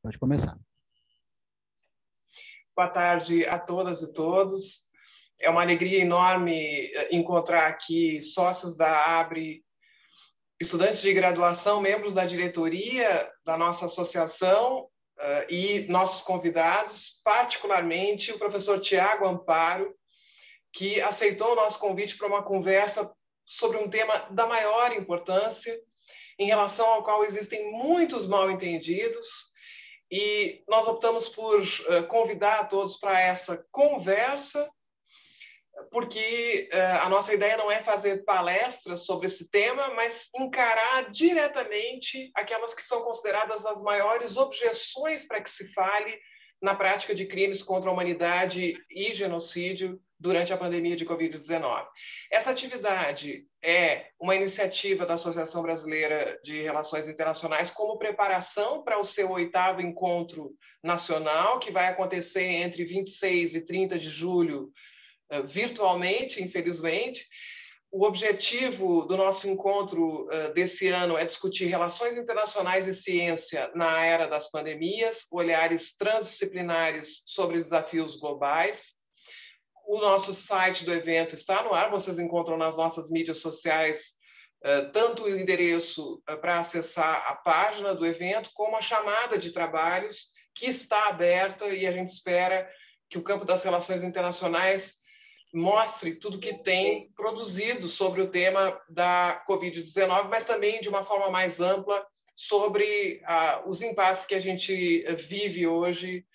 Pode começar. Boa tarde a todas e todos. É uma alegria enorme encontrar aqui sócios da ABRE, estudantes de graduação, membros da diretoria da nossa associação e nossos convidados, particularmente o professor Tiago Amparo, que aceitou o nosso convite para uma conversa sobre um tema da maior importância, em relação ao qual existem muitos mal-entendidos. E nós optamos por convidar a todos para essa conversa, porque a nossa ideia não é fazer palestras sobre esse tema, mas encarar diretamente aquelas que são consideradas as maiores objeções para que se fale na prática de crimes contra a humanidade e genocídio durante a pandemia de Covid-19. Essa atividade é uma iniciativa da Associação Brasileira de Relações Internacionais como preparação para o seu 8º encontro nacional, que vai acontecer entre 26 e 30 de julho, virtualmente, infelizmente. O objetivo do nosso encontro desse ano é discutir relações internacionais e ciência na era das pandemias, olhares transdisciplinares sobre desafios globais. O nosso site do evento está no ar, vocês encontram nas nossas mídias sociais tanto o endereço para acessar a página do evento, como a chamada de trabalhos, que está aberta, e a gente espera que o campo das relações internacionais mostre tudo que tem produzido sobre o tema da Covid-19, mas também de uma forma mais ampla sobre os impasses que a gente vive hoje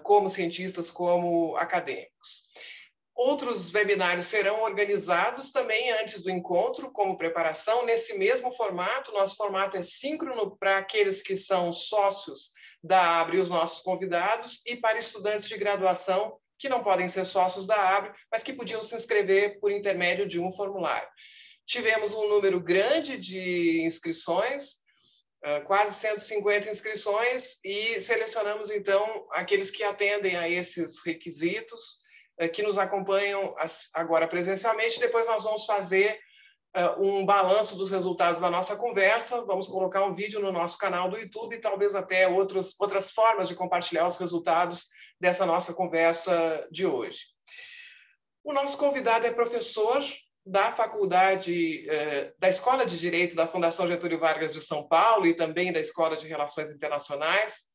como cientistas, como acadêmicos. Outros webinários serão organizados também antes do encontro, como preparação, nesse mesmo formato. Nosso formato é síncrono para aqueles que são sócios da ABRE e os nossos convidados, e para estudantes de graduação que não podem ser sócios da ABRE, mas que podiam se inscrever por intermédio de um formulário. Tivemos um número grande de inscrições, quase 150 inscrições, e selecionamos, então, aqueles que atendem a esses requisitos, que nos acompanham agora presencialmente. Depois nós vamos fazer um balanço dos resultados da nossa conversa, vamos colocar um vídeo no nosso canal do YouTube e talvez até outras formas de compartilhar os resultados dessa nossa conversa de hoje. O nosso convidado é professor da Faculdade, da Escola de Direito da Fundação Getúlio Vargas de São Paulo e também da Escola de Relações Internacionais.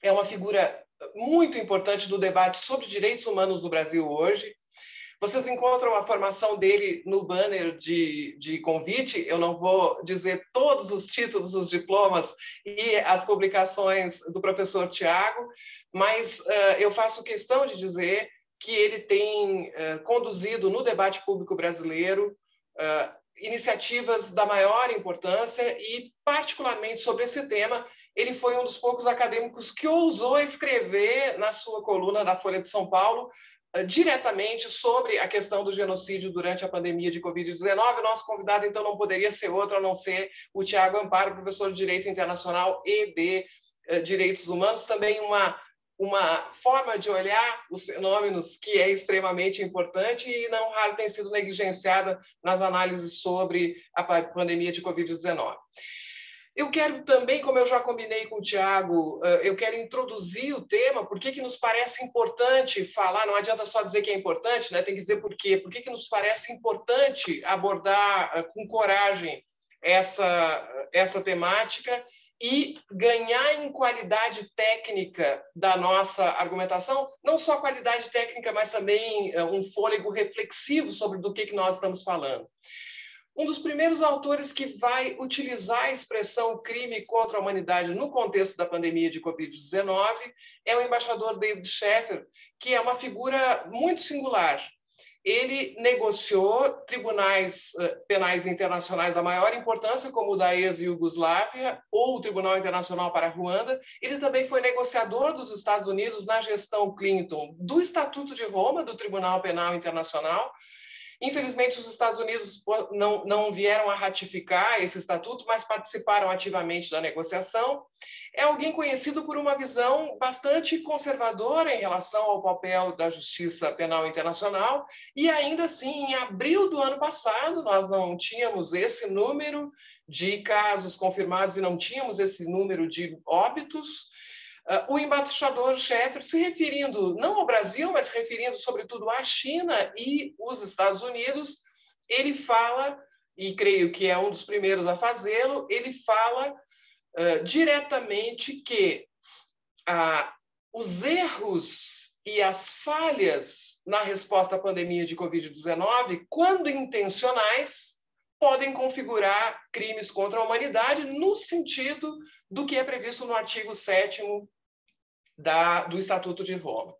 É uma figura muito importante do debate sobre direitos humanos no Brasil hoje. Vocês encontram a formação dele no banner de convite. Eu não vou dizer todos os títulos, os diplomas e as publicações do professor Tiago, mas eu faço questão de dizer que ele tem conduzido no debate público brasileiro iniciativas da maior importância e, particularmente sobre esse tema, ele foi um dos poucos acadêmicos que ousou escrever na sua coluna da Folha de São Paulo diretamente sobre a questão do genocídio durante a pandemia de Covid-19. Nosso convidado, então, não poderia ser outro a não ser o Tiago Amparo, professor de Direito Internacional e de Direitos Humanos, também uma forma de olhar os fenômenos que é extremamente importante e não raro tem sido negligenciada nas análises sobre a pandemia de Covid-19. Eu quero também, como eu já combinei com o Tiago, eu quero introduzir o tema, por que nos parece importante falar, não adianta só dizer que é importante, né? Tem que dizer por quê. Por que nos parece importante abordar com coragem essa temática e ganhar em qualidade técnica da nossa argumentação, não só qualidade técnica, mas também um fôlego reflexivo sobre do que nós estamos falando. Um dos primeiros autores que vai utilizar a expressão crime contra a humanidade no contexto da pandemia de Covid-19 é o embaixador David Scheffer, que é uma figura muito singular. Ele negociou tribunais penais internacionais da maior importância, como o da ex-Iugoslávia ou o Tribunal Internacional para Ruanda. Ele também foi negociador dos Estados Unidos na gestão Clinton do Estatuto de Roma, do Tribunal Penal Internacional. Infelizmente, os Estados Unidos não vieram a ratificar esse estatuto, mas participaram ativamente da negociação. É alguém conhecido por uma visão bastante conservadora em relação ao papel da Justiça Penal Internacional, e ainda assim, em abril do ano passado, nós não tínhamos esse número de casos confirmados e não tínhamos esse número de óbitos. O embaixador Sheffer, se referindo não ao Brasil, mas se referindo sobretudo à China e os Estados Unidos, ele fala, e creio que é um dos primeiros a fazê-lo, ele fala diretamente que os erros e as falhas na resposta à pandemia de Covid-19, quando intencionais, podem configurar crimes contra a humanidade no sentido do que é previsto no artigo 7º do Estatuto de Roma.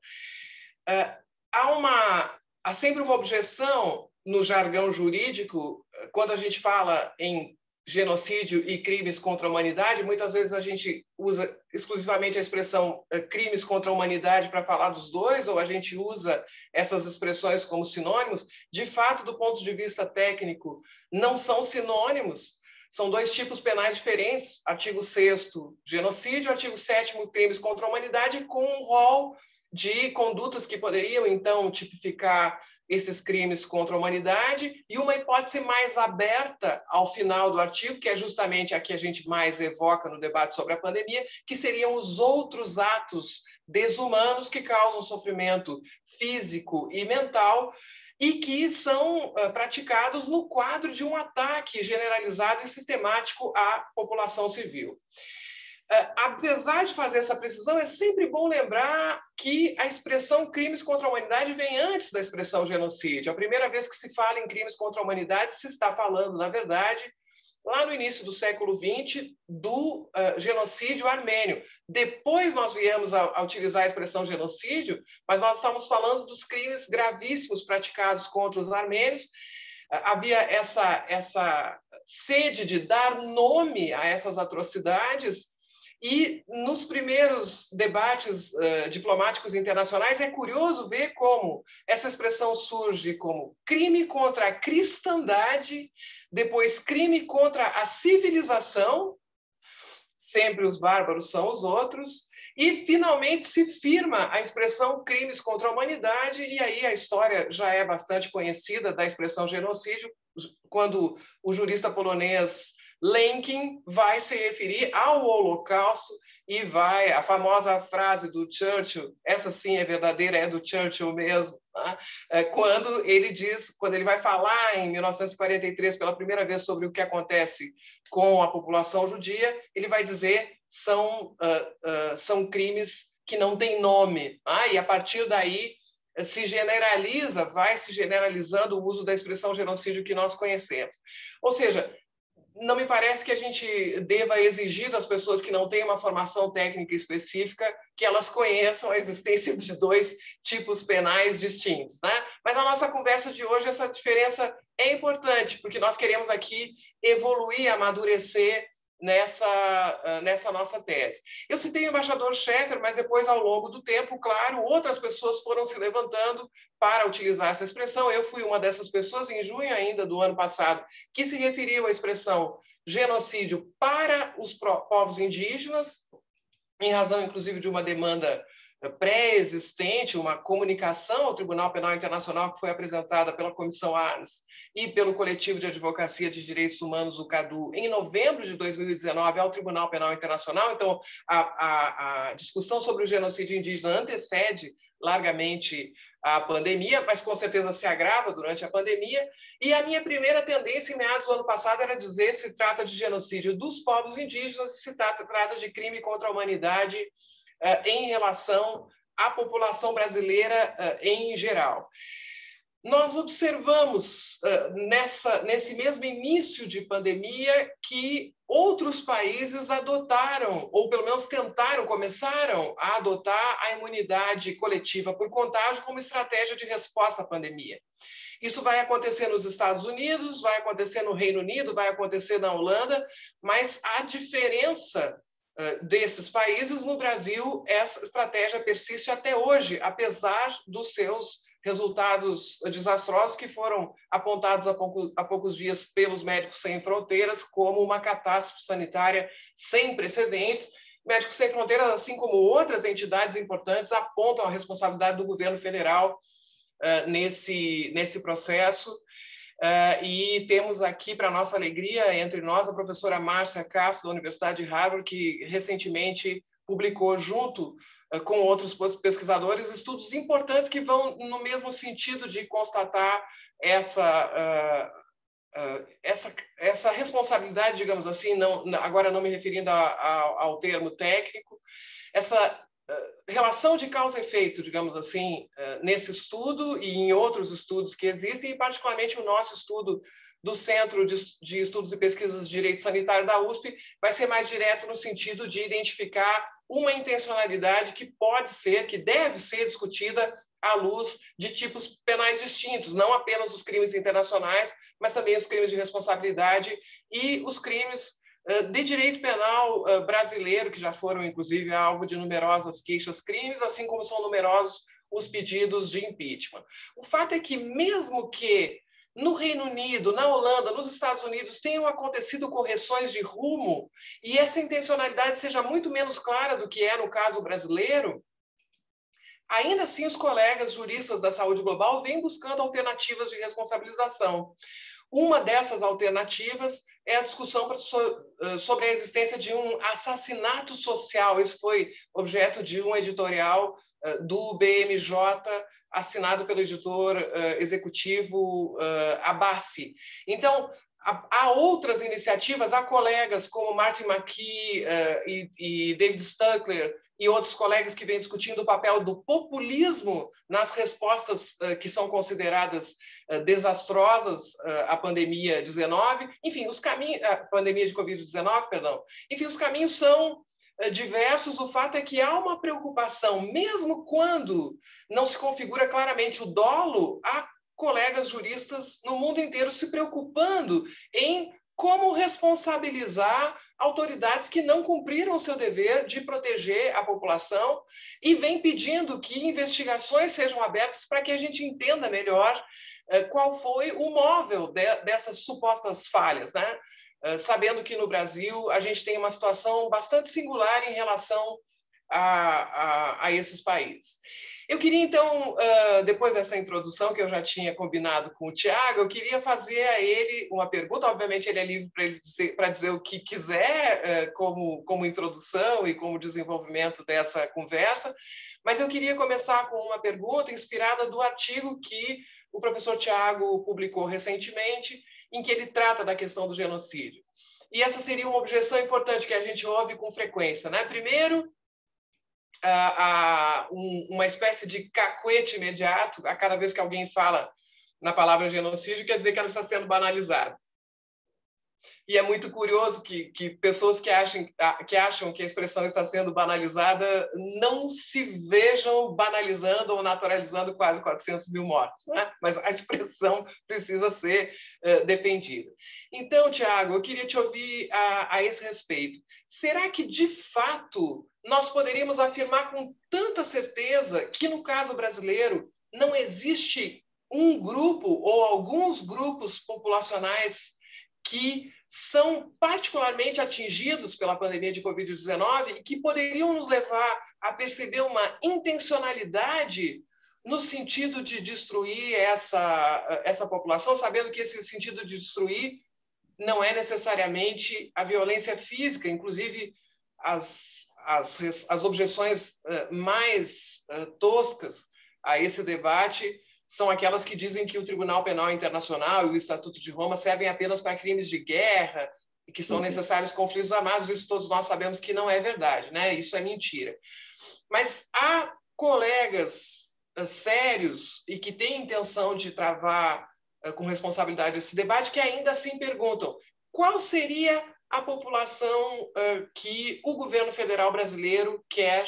Há sempre uma objeção no jargão jurídico, quando a gente fala em genocídio e crimes contra a humanidade, muitas vezes a gente usa exclusivamente a expressão crimes contra a humanidade para falar dos dois, ou a gente usa essas expressões como sinônimos. De fato, do ponto de vista técnico, não são sinônimos, são dois tipos penais diferentes, artigo 6º, genocídio, artigo 7º, crimes contra a humanidade, com um rol de condutas que poderiam, então, tipificar esses crimes contra a humanidade, e uma hipótese mais aberta ao final do artigo, que é justamente a que a gente mais evoca no debate sobre a pandemia, que seriam os outros atos desumanos que causam sofrimento físico e mental e que são praticados no quadro de um ataque generalizado e sistemático à população civil. Apesar de fazer essa precisão, é sempre bom lembrar que a expressão crimes contra a humanidade vem antes da expressão genocídio. A primeira vez que se fala em crimes contra a humanidade, se está falando, na verdade, lá no início do século XX, do genocídio armênio. Depois nós viemos a utilizar a expressão genocídio, mas nós estamos falando dos crimes gravíssimos praticados contra os armênios. Havia essa sede de dar nome a essas atrocidades. E nos primeiros debates diplomáticos internacionais é curioso ver como essa expressão surge como crime contra a cristandade, depois crime contra a civilização, sempre os bárbaros são os outros, e finalmente se firma a expressão crimes contra a humanidade, e aí a história já é bastante conhecida da expressão genocídio, quando o jurista polonês Lenkin vai se referir ao Holocausto e vai, a famosa frase do Churchill, essa sim é verdadeira, é do Churchill mesmo, tá? Quando ele vai falar em 1943 pela primeira vez sobre o que acontece com a população judia, ele vai dizer são crimes que não têm nome, e a partir daí vai se generalizando o uso da expressão genocídio que nós conhecemos. Ou seja, não me parece que a gente deva exigir das pessoas que não têm uma formação técnica específica que elas conheçam a existência de dois tipos penais distintos, né? Mas na nossa conversa de hoje essa diferença é importante, porque nós queremos aqui evoluir, amadurecer nessa nossa tese. Eu citei o embaixador Sheffer, mas depois, ao longo do tempo, claro, outras pessoas foram se levantando para utilizar essa expressão. Eu fui uma dessas pessoas, em junho ainda do ano passado, que se referiu à expressão genocídio para os povos indígenas, em razão, inclusive, de uma demanda pré-existente, uma comunicação ao Tribunal Penal Internacional que foi apresentada pela Comissão Arnes e pelo Coletivo de Advocacia de Direitos Humanos, o CADU, em novembro de 2019 ao Tribunal Penal Internacional. Então, a discussão sobre o genocídio indígena antecede largamente a pandemia, mas com certeza se agrava durante a pandemia. E a minha primeira tendência, em meados do ano passado, era dizer se trata de genocídio dos povos indígenas e se trata de crime contra a humanidade em relação à população brasileira em geral. Nós observamos nesse mesmo início de pandemia que outros países adotaram, ou pelo menos começaram a adotar a imunidade coletiva por contágio como estratégia de resposta à pandemia. Isso vai acontecer nos Estados Unidos, vai acontecer no Reino Unido, vai acontecer na Holanda, mas a diferença desses países, no Brasil, essa estratégia persiste até hoje, apesar dos seus resultados desastrosos que foram apontados há poucos dias pelos Médicos Sem Fronteiras como uma catástrofe sanitária sem precedentes. Médicos Sem Fronteiras, assim como outras entidades importantes, apontam a responsabilidade do governo federal nesse processo. E temos aqui, para nossa alegria, entre nós, a professora Márcia Castro, da Universidade de Harvard, que recentemente publicou junto com outros pesquisadores estudos importantes que vão no mesmo sentido de constatar essa responsabilidade, digamos assim, agora não me referindo ao termo técnico, essa relação de causa e efeito, digamos assim, nesse estudo e em outros estudos que existem, e particularmente o nosso estudo do Centro de Estudos e Pesquisas de Direito Sanitário da USP vai ser mais direto no sentido de identificar uma intencionalidade que pode ser, que deve ser discutida à luz de tipos penais distintos, não apenas os crimes internacionais, mas também os crimes de responsabilidade e os crimes de direito penal brasileiro, que já foram, inclusive, alvo de numerosas queixas-crimes, assim como são numerosos os pedidos de impeachment. O fato é que, mesmo que no Reino Unido, na Holanda, nos Estados Unidos, tenham acontecido correções de rumo e essa intencionalidade seja muito menos clara do que é no caso brasileiro, ainda assim os colegas juristas da saúde global vêm buscando alternativas de responsabilização. Uma dessas alternativas é a discussão sobre a existência de um assassinato social. Esse foi objeto de um editorial do BMJ, assinado pelo editor executivo Abbasi. Então, há outras iniciativas, há colegas como Martin McKee e David Stuckler e outros colegas que vêm discutindo o papel do populismo nas respostas que são consideradas desastrosas à pandemia 19, enfim, os caminhos, a pandemia de Covid-19, perdão. Enfim, os caminhos são diversos. O fato é que há uma preocupação, mesmo quando não se configura claramente o dolo, há colegas juristas no mundo inteiro se preocupando em como responsabilizar autoridades que não cumpriram o seu dever de proteger a população e vem pedindo que investigações sejam abertas para que a gente entenda melhor qual foi o móvel dessas supostas falhas, né? Sabendo que no Brasil a gente tem uma situação bastante singular em relação a esses países. Eu queria, então, depois dessa introdução que eu já tinha combinado com o Tiago, eu queria fazer a ele uma pergunta. Obviamente, ele é livre para dizer o que quiser como introdução e como desenvolvimento dessa conversa, mas eu queria começar com uma pergunta inspirada do artigo que o professor Tiago publicou recentemente, em que ele trata da questão do genocídio. E essa seria uma objeção importante que a gente ouve com frequência, né? Primeiro, uma espécie de cacuete imediato a cada vez que alguém fala na palavra genocídio, quer dizer que ela está sendo banalizada. E é muito curioso que pessoas que acham que a expressão está sendo banalizada não se vejam banalizando ou naturalizando quase 400 mil mortos, né? Mas a expressão precisa ser defendida. Então, Tiago, eu queria te ouvir a esse respeito. Será que, de fato, nós poderíamos afirmar com tanta certeza que, no caso brasileiro, não existe um grupo ou alguns grupos populacionais que são particularmente atingidos pela pandemia de Covid-19 e que poderiam nos levar a perceber uma intencionalidade no sentido de destruir essa população, sabendo que esse sentido de destruir não é necessariamente a violência física, inclusive as objeções mais toscas a esse debate são aquelas que dizem que o Tribunal Penal Internacional e o Estatuto de Roma servem apenas para crimes de guerra e que são necessários conflitos armados. Isso todos nós sabemos que não é verdade, né? Isso é mentira. Mas há colegas sérios e que têm intenção de travar com responsabilidade esse debate que ainda assim perguntam qual seria a população que o governo federal brasileiro quer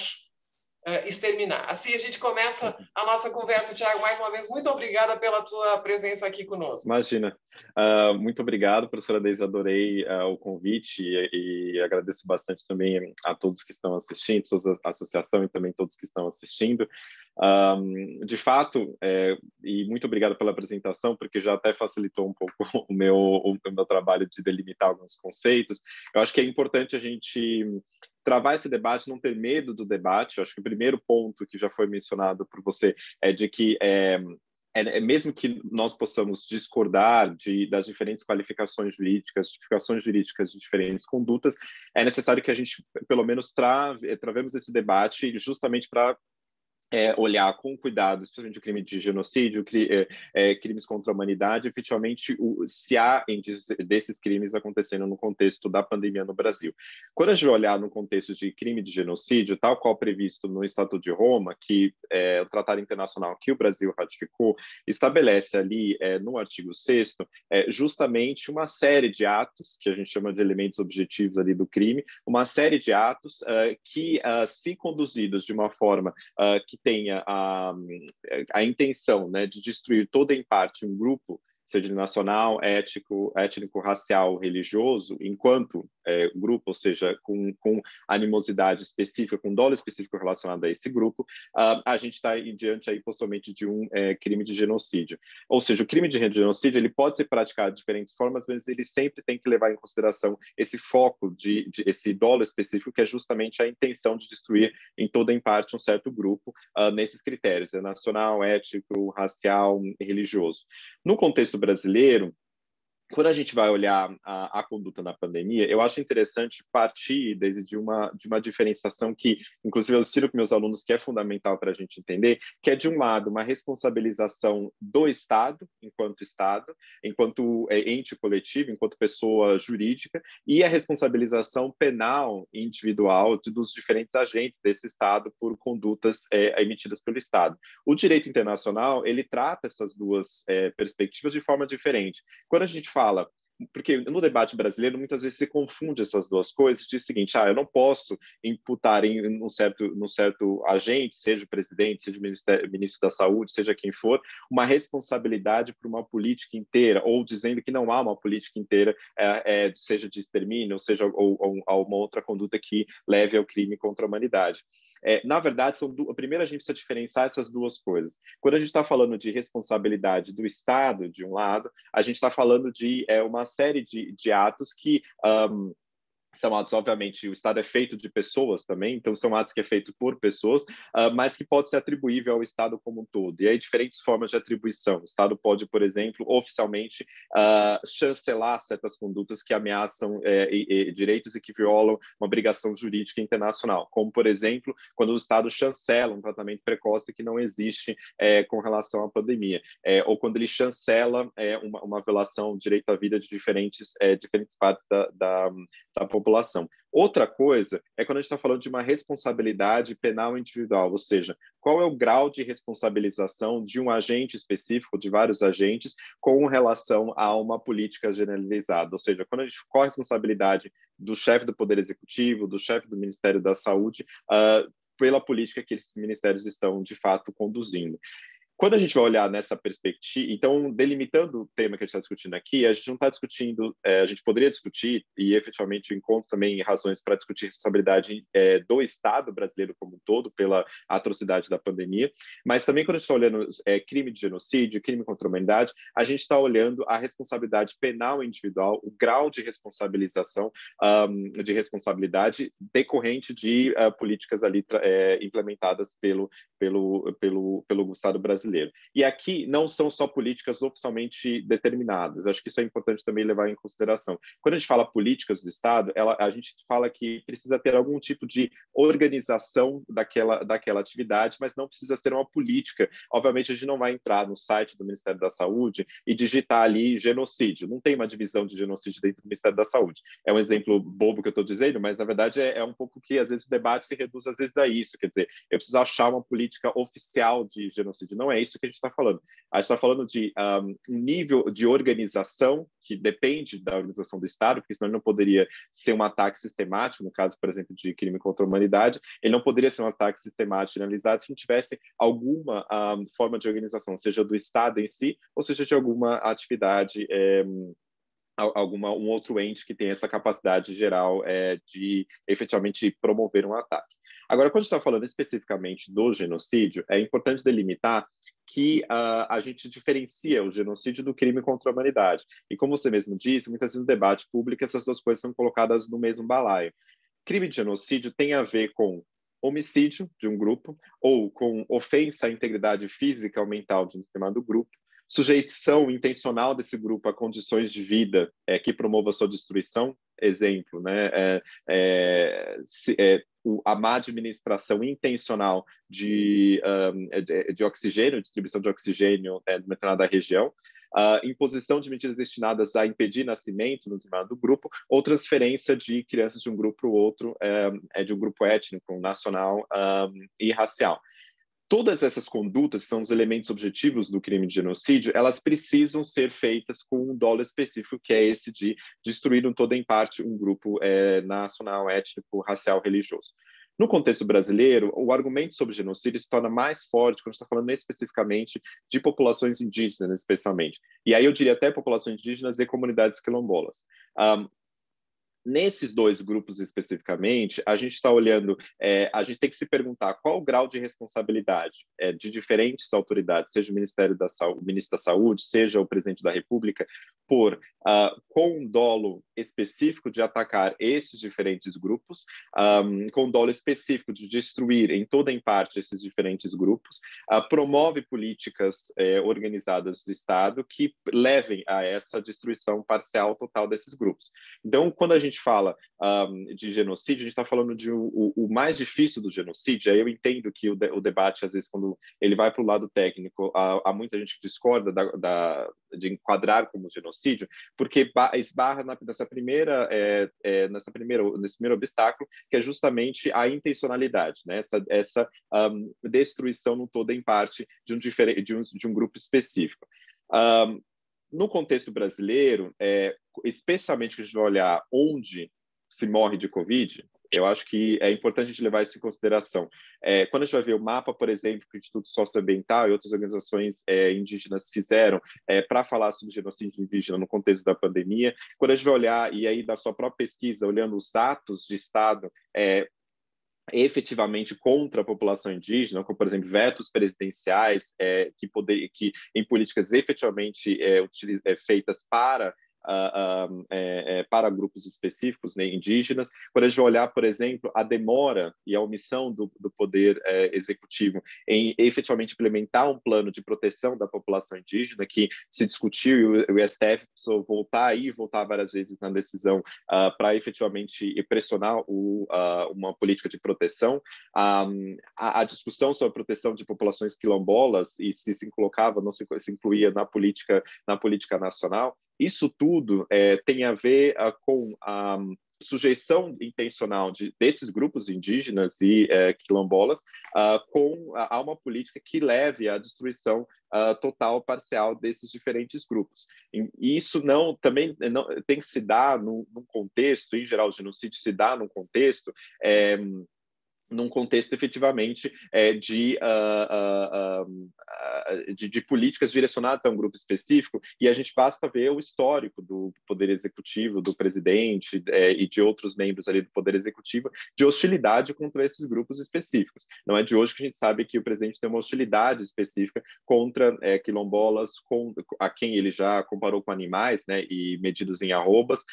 exterminar. Assim a gente começa a nossa conversa. Tiago, mais uma vez, muito obrigada pela tua presença aqui conosco. Imagina. Muito obrigado, professora Deise, adorei o convite e agradeço bastante também a todos que estão assistindo, a associação e também todos que estão assistindo. De fato, e muito obrigado pela apresentação, porque já até facilitou um pouco o meu trabalho de delimitar alguns conceitos. Eu acho que é importante a gente travar esse debate, não ter medo do debate. Eu acho que o primeiro ponto que já foi mencionado por você é de que mesmo que nós possamos discordar das diferentes qualificações jurídicas de diferentes condutas, é necessário que a gente, pelo menos, travemos esse debate justamente para olhar com cuidado, especialmente o crime de genocídio, crimes contra a humanidade, efetivamente, se há índices desses crimes acontecendo no contexto da pandemia no Brasil. Quando a gente vai olhar no contexto de crime de genocídio, tal qual previsto no Estatuto de Roma, que o Tratado Internacional que o Brasil ratificou, estabelece ali, no artigo 6º, justamente uma série de atos, que a gente chama de elementos objetivos ali do crime, uma série de atos que, se conduzidos de uma forma que tenha a intenção, né, de destruir todo em parte um grupo, seja nacional, étnico, racial, religioso, enquanto grupo, ou seja, com animosidade específica, com dolo específico relacionado a esse grupo, a gente está diante aí possivelmente de um crime de genocídio. Ou seja, o crime de genocídio ele pode ser praticado de diferentes formas, mas ele sempre tem que levar em consideração esse foco esse dolo específico, que é justamente a intenção de destruir em toda em parte um certo grupo nesses critérios, nacional, étnico, racial, religioso. No contexto brasileiro, quando a gente vai olhar a conduta na pandemia, eu acho interessante partir de uma diferenciação que, inclusive, eu ensino para meus alunos que é fundamental para a gente entender, que é, de um lado, uma responsabilização do Estado, enquanto ente coletivo, enquanto pessoa jurídica, e a responsabilização penal individual dos diferentes agentes desse Estado por condutas emitidas pelo Estado. O direito internacional, ele trata essas duas perspectivas de forma diferente. Quando a gente fala, porque no debate brasileiro muitas vezes se confunde essas duas coisas, diz o seguinte: eu não posso imputar em um certo agente, seja o presidente, seja o ministro da Saúde, seja quem for, uma responsabilidade por uma política inteira, ou dizendo que não há uma política inteira, seja de extermínio, ou seja ou uma outra conduta que leve ao crime contra a humanidade. Na verdade, primeiro a gente precisa diferenciar essas duas coisas. Quando a gente está falando de responsabilidade do Estado, de um lado, a gente está falando de uma série de atos que são atos, obviamente, o Estado é feito de pessoas também, então são atos que é feito por pessoas, mas que pode ser atribuível ao Estado como um todo. E aí, diferentes formas de atribuição. O Estado pode, por exemplo, oficialmente chancelar certas condutas que ameaçam direitos e que violam uma obrigação jurídica internacional, como, por exemplo, quando o Estado chancela um tratamento precoce que não existe com relação à pandemia, ou quando ele chancela uma violação do direito à vida de diferentes partes da população. Outra coisa é quando a gente está falando de uma responsabilidade penal individual, ou seja, qual é o grau de responsabilização de um agente específico, de vários agentes, com relação a uma política generalizada, ou seja, qual a responsabilidade do chefe do Poder Executivo, do chefe do Ministério da Saúde, pela política que esses ministérios estão, de fato, conduzindo. Quando a gente vai olhar nessa perspectiva, então, delimitando o tema que a gente está discutindo aqui, a gente não está discutindo, a gente poderia discutir, e efetivamente eu encontro também razões para discutir responsabilidade do Estado brasileiro como um todo, pela atrocidade da pandemia, mas também quando a gente está olhando crime de genocídio, crime contra a humanidade, a gente está olhando a responsabilidade penal individual, o grau de responsabilização, de responsabilidade decorrente de políticas ali implementadas pelo Estado brasileiro. E aqui não são só políticas oficialmente determinadas, acho que isso é importante também levar em consideração. Quando a gente fala políticas do Estado, a gente fala que precisa ter algum tipo de organização daquela atividade, mas não precisa ser uma política. Obviamente, a gente não vai entrar no site do Ministério da Saúde e digitar ali genocídio. Não tem uma divisão de genocídio dentro do Ministério da Saúde. É um exemplo bobo que eu estou dizendo, mas, na verdade, é um pouco que, às vezes, o debate se reduz, às vezes, a isso. Quer dizer, eu preciso achar uma política oficial de genocídio. Não é isso que a gente está falando. A gente está falando de um nível de organização que depende da organização do Estado, porque senão ele não poderia ser um ataque sistemático, no caso, por exemplo, de crime contra a humanidade, ele não poderia ser um ataque sistemático generalizado se não tivesse alguma forma de organização, seja do Estado em si, ou seja de alguma atividade, um outro ente que tem essa capacidade geral de efetivamente promover um ataque. Agora, quando a gente está falando especificamente do genocídio, é importante delimitar que a gente diferencia o genocídio do crime contra a humanidade. E como você mesmo disse, muitas vezes no debate público essas duas coisas são colocadas no mesmo balaio. Crime de genocídio tem a ver com homicídio de um grupo ou com ofensa à integridade física ou mental de um determinado grupo, sujeição intencional desse grupo a condições de vida que promovam a sua destruição, exemplo, né, a má administração intencional de oxigênio, distribuição de oxigênio em determinada região, imposição de medidas destinadas a impedir nascimento no determinado grupo, ou transferência de crianças de um grupo para o outro, de um grupo étnico, nacional e racial. Todas essas condutas, que são os elementos objetivos do crime de genocídio, elas precisam ser feitas com um dolo específico, que é esse de destruir em todo em parte um grupo nacional, étnico, racial, religioso. No contexto brasileiro, o argumento sobre genocídio se torna mais forte quando a gente está falando especificamente de populações indígenas, especialmente. E aí eu diria até populações indígenas e comunidades quilombolas. Nesses dois grupos especificamente, a gente está olhando, a gente tem que se perguntar qual o grau de responsabilidade de diferentes autoridades, seja o Ministério da Saúde, o Ministro da Saúde, seja o Presidente da República, com um dolo específico de atacar esses diferentes grupos, com um dolo específico de destruir em toda em parte esses diferentes grupos, promove políticas organizadas do Estado que levem a essa destruição parcial total desses grupos. Então, quando a gente fala de genocídio, a gente está falando de o mais difícil do genocídio. Aí eu entendo que o debate, às vezes, quando ele vai para o lado técnico, há muita gente que discorda de enquadrar como genocídio, porque esbarra nesse primeiro obstáculo, que é justamente a intencionalidade, né? Essa destruição no todo em parte de um grupo específico. No contexto brasileiro, especialmente que a gente vai olhar onde se morre de Covid, eu acho que é importante a gente levar isso em consideração. Quando a gente vai ver o mapa, por exemplo, que o Instituto Socioambiental e outras organizações indígenas fizeram para falar sobre genocídio indígena no contexto da pandemia, quando a gente vai olhar, e aí da sua própria pesquisa, olhando os atos de Estado efetivamente contra a população indígena, como, por exemplo, vetos presidenciais que em políticas efetivamente feitas para grupos específicos, né, indígenas. Quando a gente vai olhar, por exemplo, a demora e a omissão do poder executivo em efetivamente implementar um plano de proteção da população indígena, que se discutiu e o STF precisou voltar várias vezes na decisão para efetivamente pressionar uma política de proteção. A discussão sobre a proteção de populações quilombolas e se colocava, não se incluía na política nacional. Isso tudo tem a ver com a sujeição intencional desses grupos indígenas e quilombolas a uma política que leve à destruição total, parcial desses diferentes grupos. E isso também não tem que se dar num contexto, em geral, o genocídio se dá num contexto efetivamente de políticas direcionadas a um grupo específico, e a gente basta ver o histórico do Poder Executivo, do presidente e de outros membros ali do Poder Executivo, de hostilidade contra esses grupos específicos. Não é de hoje que a gente sabe que o presidente tem uma hostilidade específica contra quilombolas, a quem ele já comparou com animais, né, e medidos em arrobas,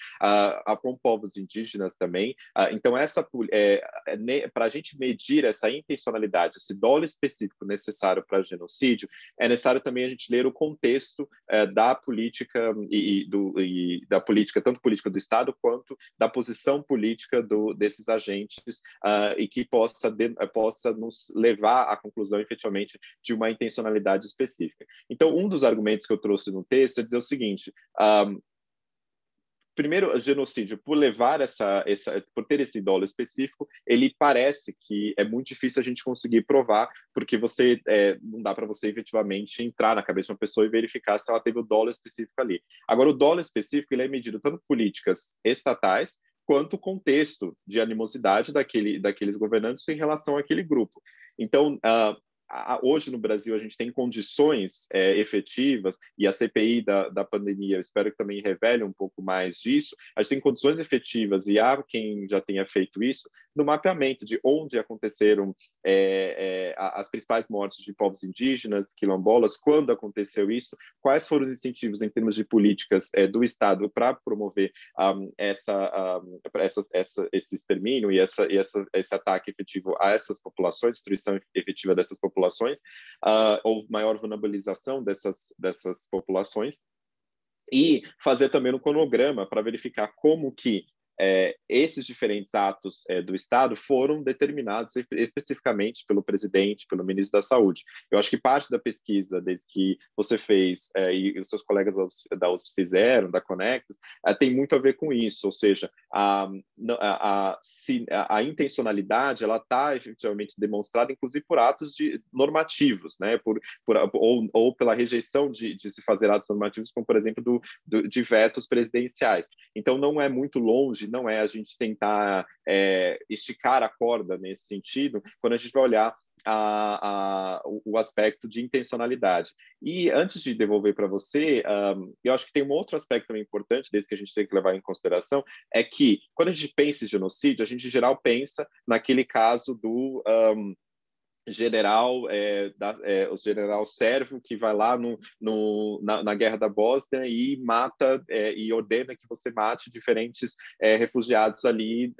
com povos indígenas também. Então, para a gente medir essa intencionalidade, esse dolo específico necessário para genocídio, é necessário também a gente ler o contexto da política da política, tanto política do Estado quanto da posição política desses agentes e que possa nos levar à conclusão, efetivamente, de uma intencionalidade específica. Então, um dos argumentos que eu trouxe no texto é dizer o seguinte: primeiro, o genocídio, por ter esse dolo específico, ele parece que é muito difícil a gente conseguir provar, porque não dá para você efetivamente entrar na cabeça de uma pessoa e verificar se ela teve o dolo específico ali. Agora, o dolo específico ele é medido tanto por políticas estatais quanto o contexto de animosidade daqueles governantes em relação àquele grupo. Então, hoje no Brasil a gente tem condições efetivas, e a CPI da pandemia, eu espero que também revele um pouco mais disso, a gente tem condições efetivas, e há quem já tenha feito isso, no mapeamento de onde aconteceram as principais mortes de povos indígenas, quilombolas, quando aconteceu isso, quais foram os incentivos em termos de políticas do Estado para promover esse extermínio e esse ataque efetivo a essas populações, destruição efetiva dessas populações, ou maior vulnerabilização dessas populações, e fazer também um cronograma para verificar como que esses diferentes atos do Estado foram determinados especificamente pelo presidente, pelo ministro da Saúde. Eu acho que parte da pesquisa, desde que você fez e os seus colegas da USP fizeram, da Conectas, tem muito a ver com isso, ou seja, a intencionalidade ela está efetivamente demonstrada, inclusive por atos normativos, né? Ou pela rejeição de se fazer atos normativos, como, por exemplo, de vetos presidenciais. Então, não é muito longe, não é a gente tentar esticar a corda nesse sentido, quando a gente vai olhar o aspecto de intencionalidade. E antes de devolver para você, eu acho que tem um outro aspecto também importante, desse que a gente tem que levar em consideração, é que quando a gente pensa em genocídio, a gente em geral pensa naquele caso do o general Sérvio, que vai lá na Guerra da Bósnia e mata e ordena que você mate diferentes refugiados ali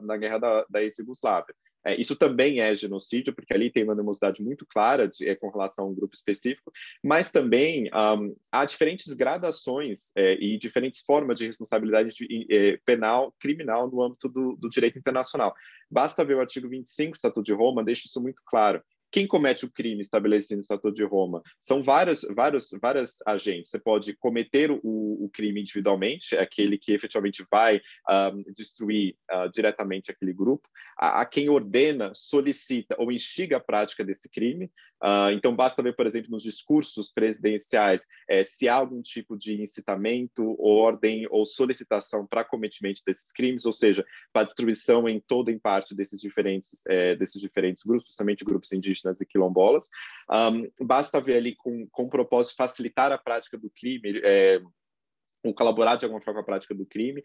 na Guerra da ex-Yugoslávia. Isso também é genocídio, porque ali tem uma animosidade muito clara com relação a um grupo específico, mas também há diferentes gradações e diferentes formas de responsabilidade penal, criminal no âmbito do direito internacional. Basta ver o artigo 25 do Estatuto de Roma, deixa isso muito claro. Quem comete o crime estabelecido no Estatuto de Roma? São vários agentes. Você pode cometer o crime individualmente, aquele que efetivamente vai destruir diretamente aquele grupo. A quem ordena, solicita ou instiga a prática desse crime. Então, basta ver, por exemplo, nos discursos presidenciais, se há algum tipo de incitamento, ordem ou solicitação para cometimento desses crimes, ou seja, para destruição em todo em parte desses diferentes grupos, principalmente grupos indígenas e quilombolas. Basta ver ali com o propósito de facilitar a prática do crime, ou colaborar de alguma forma com a prática do crime.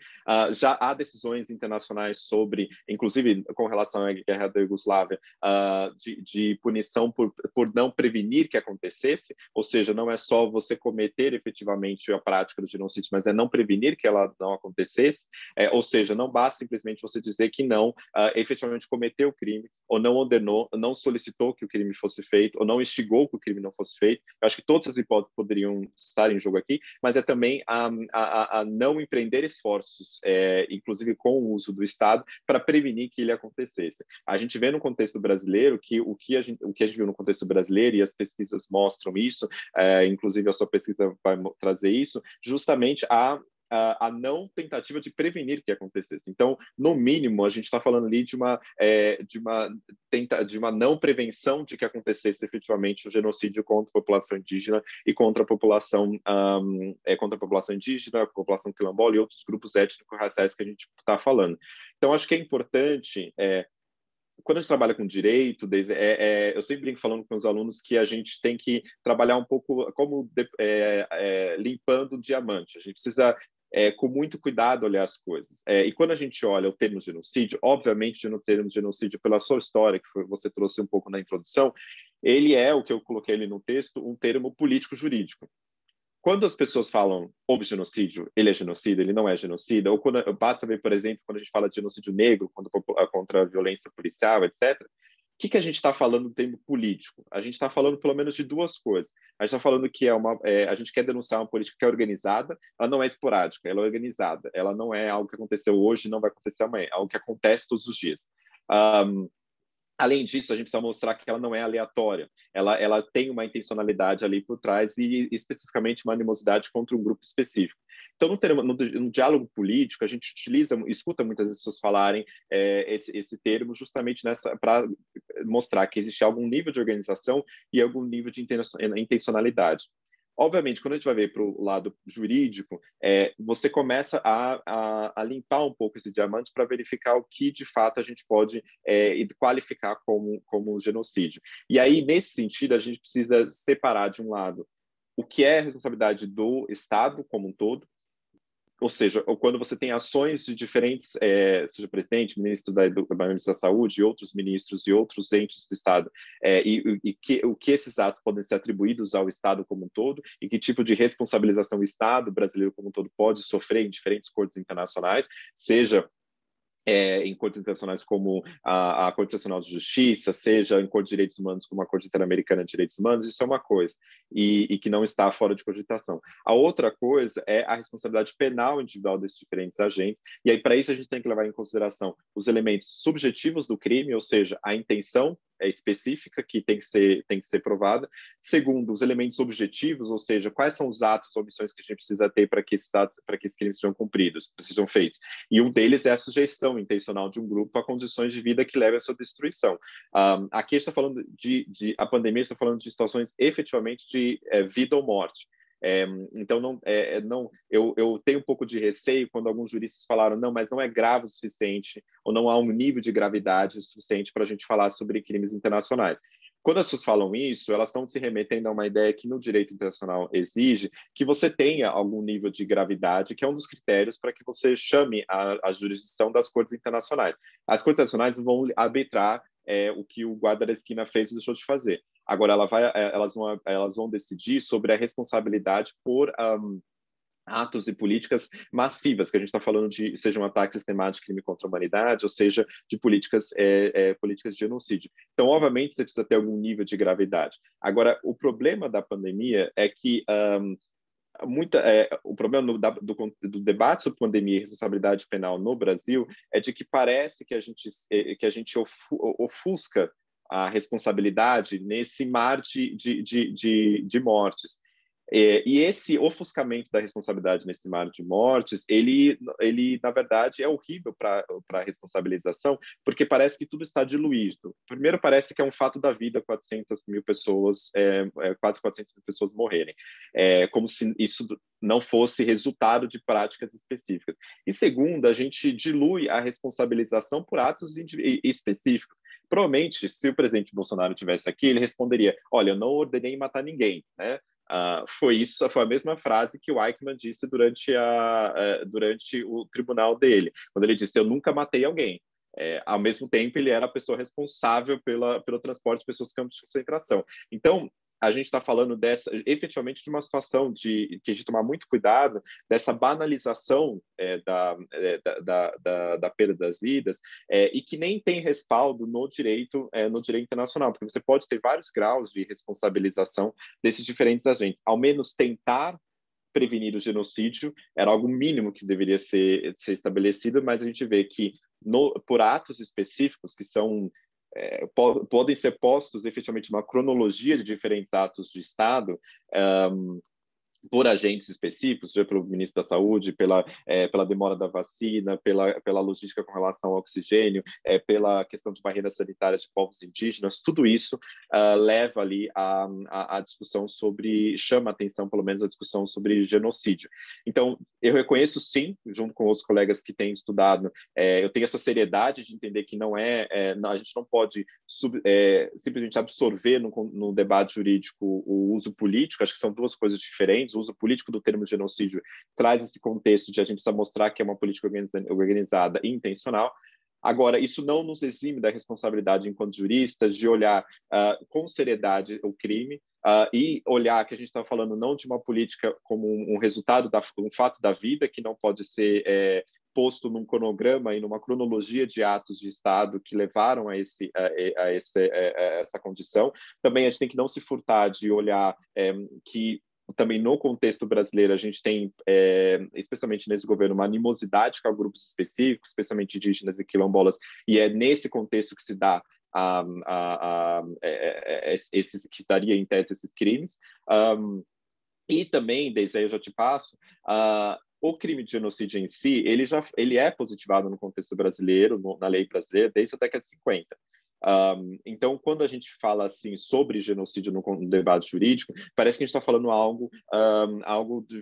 Já há decisões internacionais sobre, inclusive com relação à Guerra da Iugoslávia, de punição por não prevenir que acontecesse, ou seja, não é só você cometer efetivamente a prática do genocídio, mas é não prevenir que ela não acontecesse, ou seja, não basta simplesmente você dizer que não efetivamente cometeu o crime, ou não ordenou, não solicitou que o crime fosse feito, ou não instigou que o crime não fosse feito. Eu acho que todas as hipóteses poderiam estar em jogo aqui, mas é também a não empreender esforços, inclusive com o uso do Estado, para prevenir que ele acontecesse. A gente vê no contexto brasileiro que o que a gente viu no contexto brasileiro, e as pesquisas mostram isso, inclusive a sua pesquisa vai trazer isso, justamente a não tentativa de prevenir que acontecesse. Então, no mínimo, a gente está falando ali de uma não prevenção de que acontecesse efetivamente o genocídio contra a população indígena e contra a população indígena, a população quilombola e outros grupos étnico-raciais que a gente está falando. Então, acho que é importante quando a gente trabalha com direito, eu sempre brinco falando com os alunos que a gente tem que trabalhar um pouco como limpando o diamante. A gente precisa, com muito cuidado, olhar as coisas. E quando a gente olha o termo genocídio, obviamente, o termo genocídio, pela sua história, que você trouxe um pouco na introdução, ele é, o que eu coloquei ali no texto, um termo político-jurídico. Quando as pessoas falam houve genocídio, ele é genocida, ele não é genocida, ou basta ver, por exemplo, quando a gente fala de genocídio negro, contra a violência policial, etc., o que a gente está falando no termo político? A gente está falando pelo menos de duas coisas. A gente está falando que a gente quer denunciar uma política que é organizada, ela não é esporádica, ela é organizada, ela não é algo que aconteceu hoje e não vai acontecer amanhã, é algo que acontece todos os dias. Além disso, a gente precisa mostrar que ela não é aleatória, ela tem uma intencionalidade ali por trás e especificamente uma animosidade contra um grupo específico. Então, no diálogo político, a gente escuta muitas pessoas falarem esse termo justamente para mostrar que existe algum nível de organização e algum nível de intencionalidade. Obviamente, quando a gente vai ver para o lado jurídico, você começa a limpar um pouco esse diamante para verificar o que, de fato, a gente pode qualificar como genocídio. E aí, nesse sentido, a gente precisa separar, de um lado, o que é responsabilidade do Estado como um todo, ou seja, quando você tem ações de diferentes, seja presidente, ministro da Saúde, e outros ministros e outros entes do Estado, o que esses atos podem ser atribuídos ao Estado como um todo, e que tipo de responsabilização o Estado brasileiro como um todo pode sofrer em diferentes cortes internacionais, seja em cortes internacionais como a Corte Nacional de Justiça, seja em Corte de Direitos Humanos como a Corte Interamericana de Direitos Humanos, isso é uma coisa, e que não está fora de cogitação. A outra coisa é a responsabilidade penal individual desses diferentes agentes, e aí para isso a gente tem que levar em consideração os elementos subjetivos do crime, ou seja, a intenção específica que tem que ser provada. Segundo, os elementos objetivos, ou seja, quais são os atos ou omissões que a gente precisa ter para que esses crimes sejam cumpridos, sejam feitos. E um deles é a sugestão intencional de um grupo a condições de vida que levem à sua destruição. Aqui a gente está falando a pandemia, está falando de situações efetivamente de vida ou morte. Então, eu tenho um pouco de receio quando alguns juristas falaram, não, mas não é grave o suficiente, ou não há um nível de gravidade suficiente para a gente falar sobre crimes internacionais. Quando as pessoas falam isso, elas estão se remetendo a uma ideia que no direito internacional exige que você tenha algum nível de gravidade, que é um dos critérios para que você chame a jurisdição das cortes internacionais. As cortes internacionais vão arbitrar o que o guarda da esquina fez ou deixou de fazer. Agora, elas vão decidir sobre a responsabilidade por atos e políticas massivas, que a gente está falando de, seja um ataque sistemático de crime contra a humanidade, ou seja, de políticas de genocídio. Então, obviamente, você precisa ter algum nível de gravidade. Agora, o problema da pandemia é que o problema do debate sobre pandemia e responsabilidade penal no Brasil é de que parece que a gente ofusca a responsabilidade nesse mar de mortes. E esse ofuscamento da responsabilidade nesse mar de mortes, ele na verdade, é horrível para a responsabilização, porque parece que tudo está diluído. Primeiro, parece que é um fato da vida 400 mil pessoas, quase 400 mil pessoas morrerem, como se isso não fosse resultado de práticas específicas. E segundo, a gente dilui a responsabilização por atos específicos. Provavelmente, se o presidente Bolsonaro tivesse aqui, ele responderia, olha, eu não ordenei matar ninguém, né? Foi a mesma frase que o Eichmann disse durante o tribunal dele, quando ele disse, eu nunca matei alguém. Ao mesmo tempo, ele era a pessoa responsável pelo transporte de pessoas para campos de concentração. Então, a gente está falando efetivamente de uma situação que a gente tomar muito cuidado dessa banalização da perda das vidas e que nem tem respaldo no direito internacional, porque você pode ter vários graus de responsabilização desses diferentes agentes. Ao menos tentar prevenir o genocídio era algo mínimo que deveria ser estabelecido, mas a gente vê que por atos específicos que são podem ser postos efetivamente uma cronologia de diferentes atos de Estado por agentes específicos, seja pelo ministro da Saúde, pela demora da vacina, pela logística com relação ao oxigênio, pela questão de barreiras sanitárias de povos indígenas, tudo isso leva ali a discussão chama a atenção, pelo menos, a discussão sobre genocídio. Então, eu reconheço, sim, junto com outros colegas que têm estudado, eu tenho essa seriedade de entender que a gente não pode simplesmente absorver no debate jurídico o uso político, acho que são duas coisas diferentes. O uso político do termo genocídio traz esse contexto de a gente precisa mostrar que é uma política organizada e intencional. Agora, isso não nos exime da responsabilidade enquanto juristas de olhar com seriedade o crime e olhar que a gente está falando não de uma política como um resultado, um fato da vida que não pode ser posto num cronograma e numa cronologia de atos de Estado que levaram a essa condição. Também a gente tem que não se furtar de olhar que também no contexto brasileiro a gente tem, especialmente nesse governo, uma animosidade com grupos específicos, especialmente indígenas e quilombolas, e é nesse contexto que se dá que se daria em tese esses crimes. E também, desde aí eu já te passo, o crime de genocídio em si, ele é positivado no contexto brasileiro, na lei brasileira, desde a década de 50. Então, quando a gente fala assim sobre genocídio no debate jurídico, parece que a gente está falando algo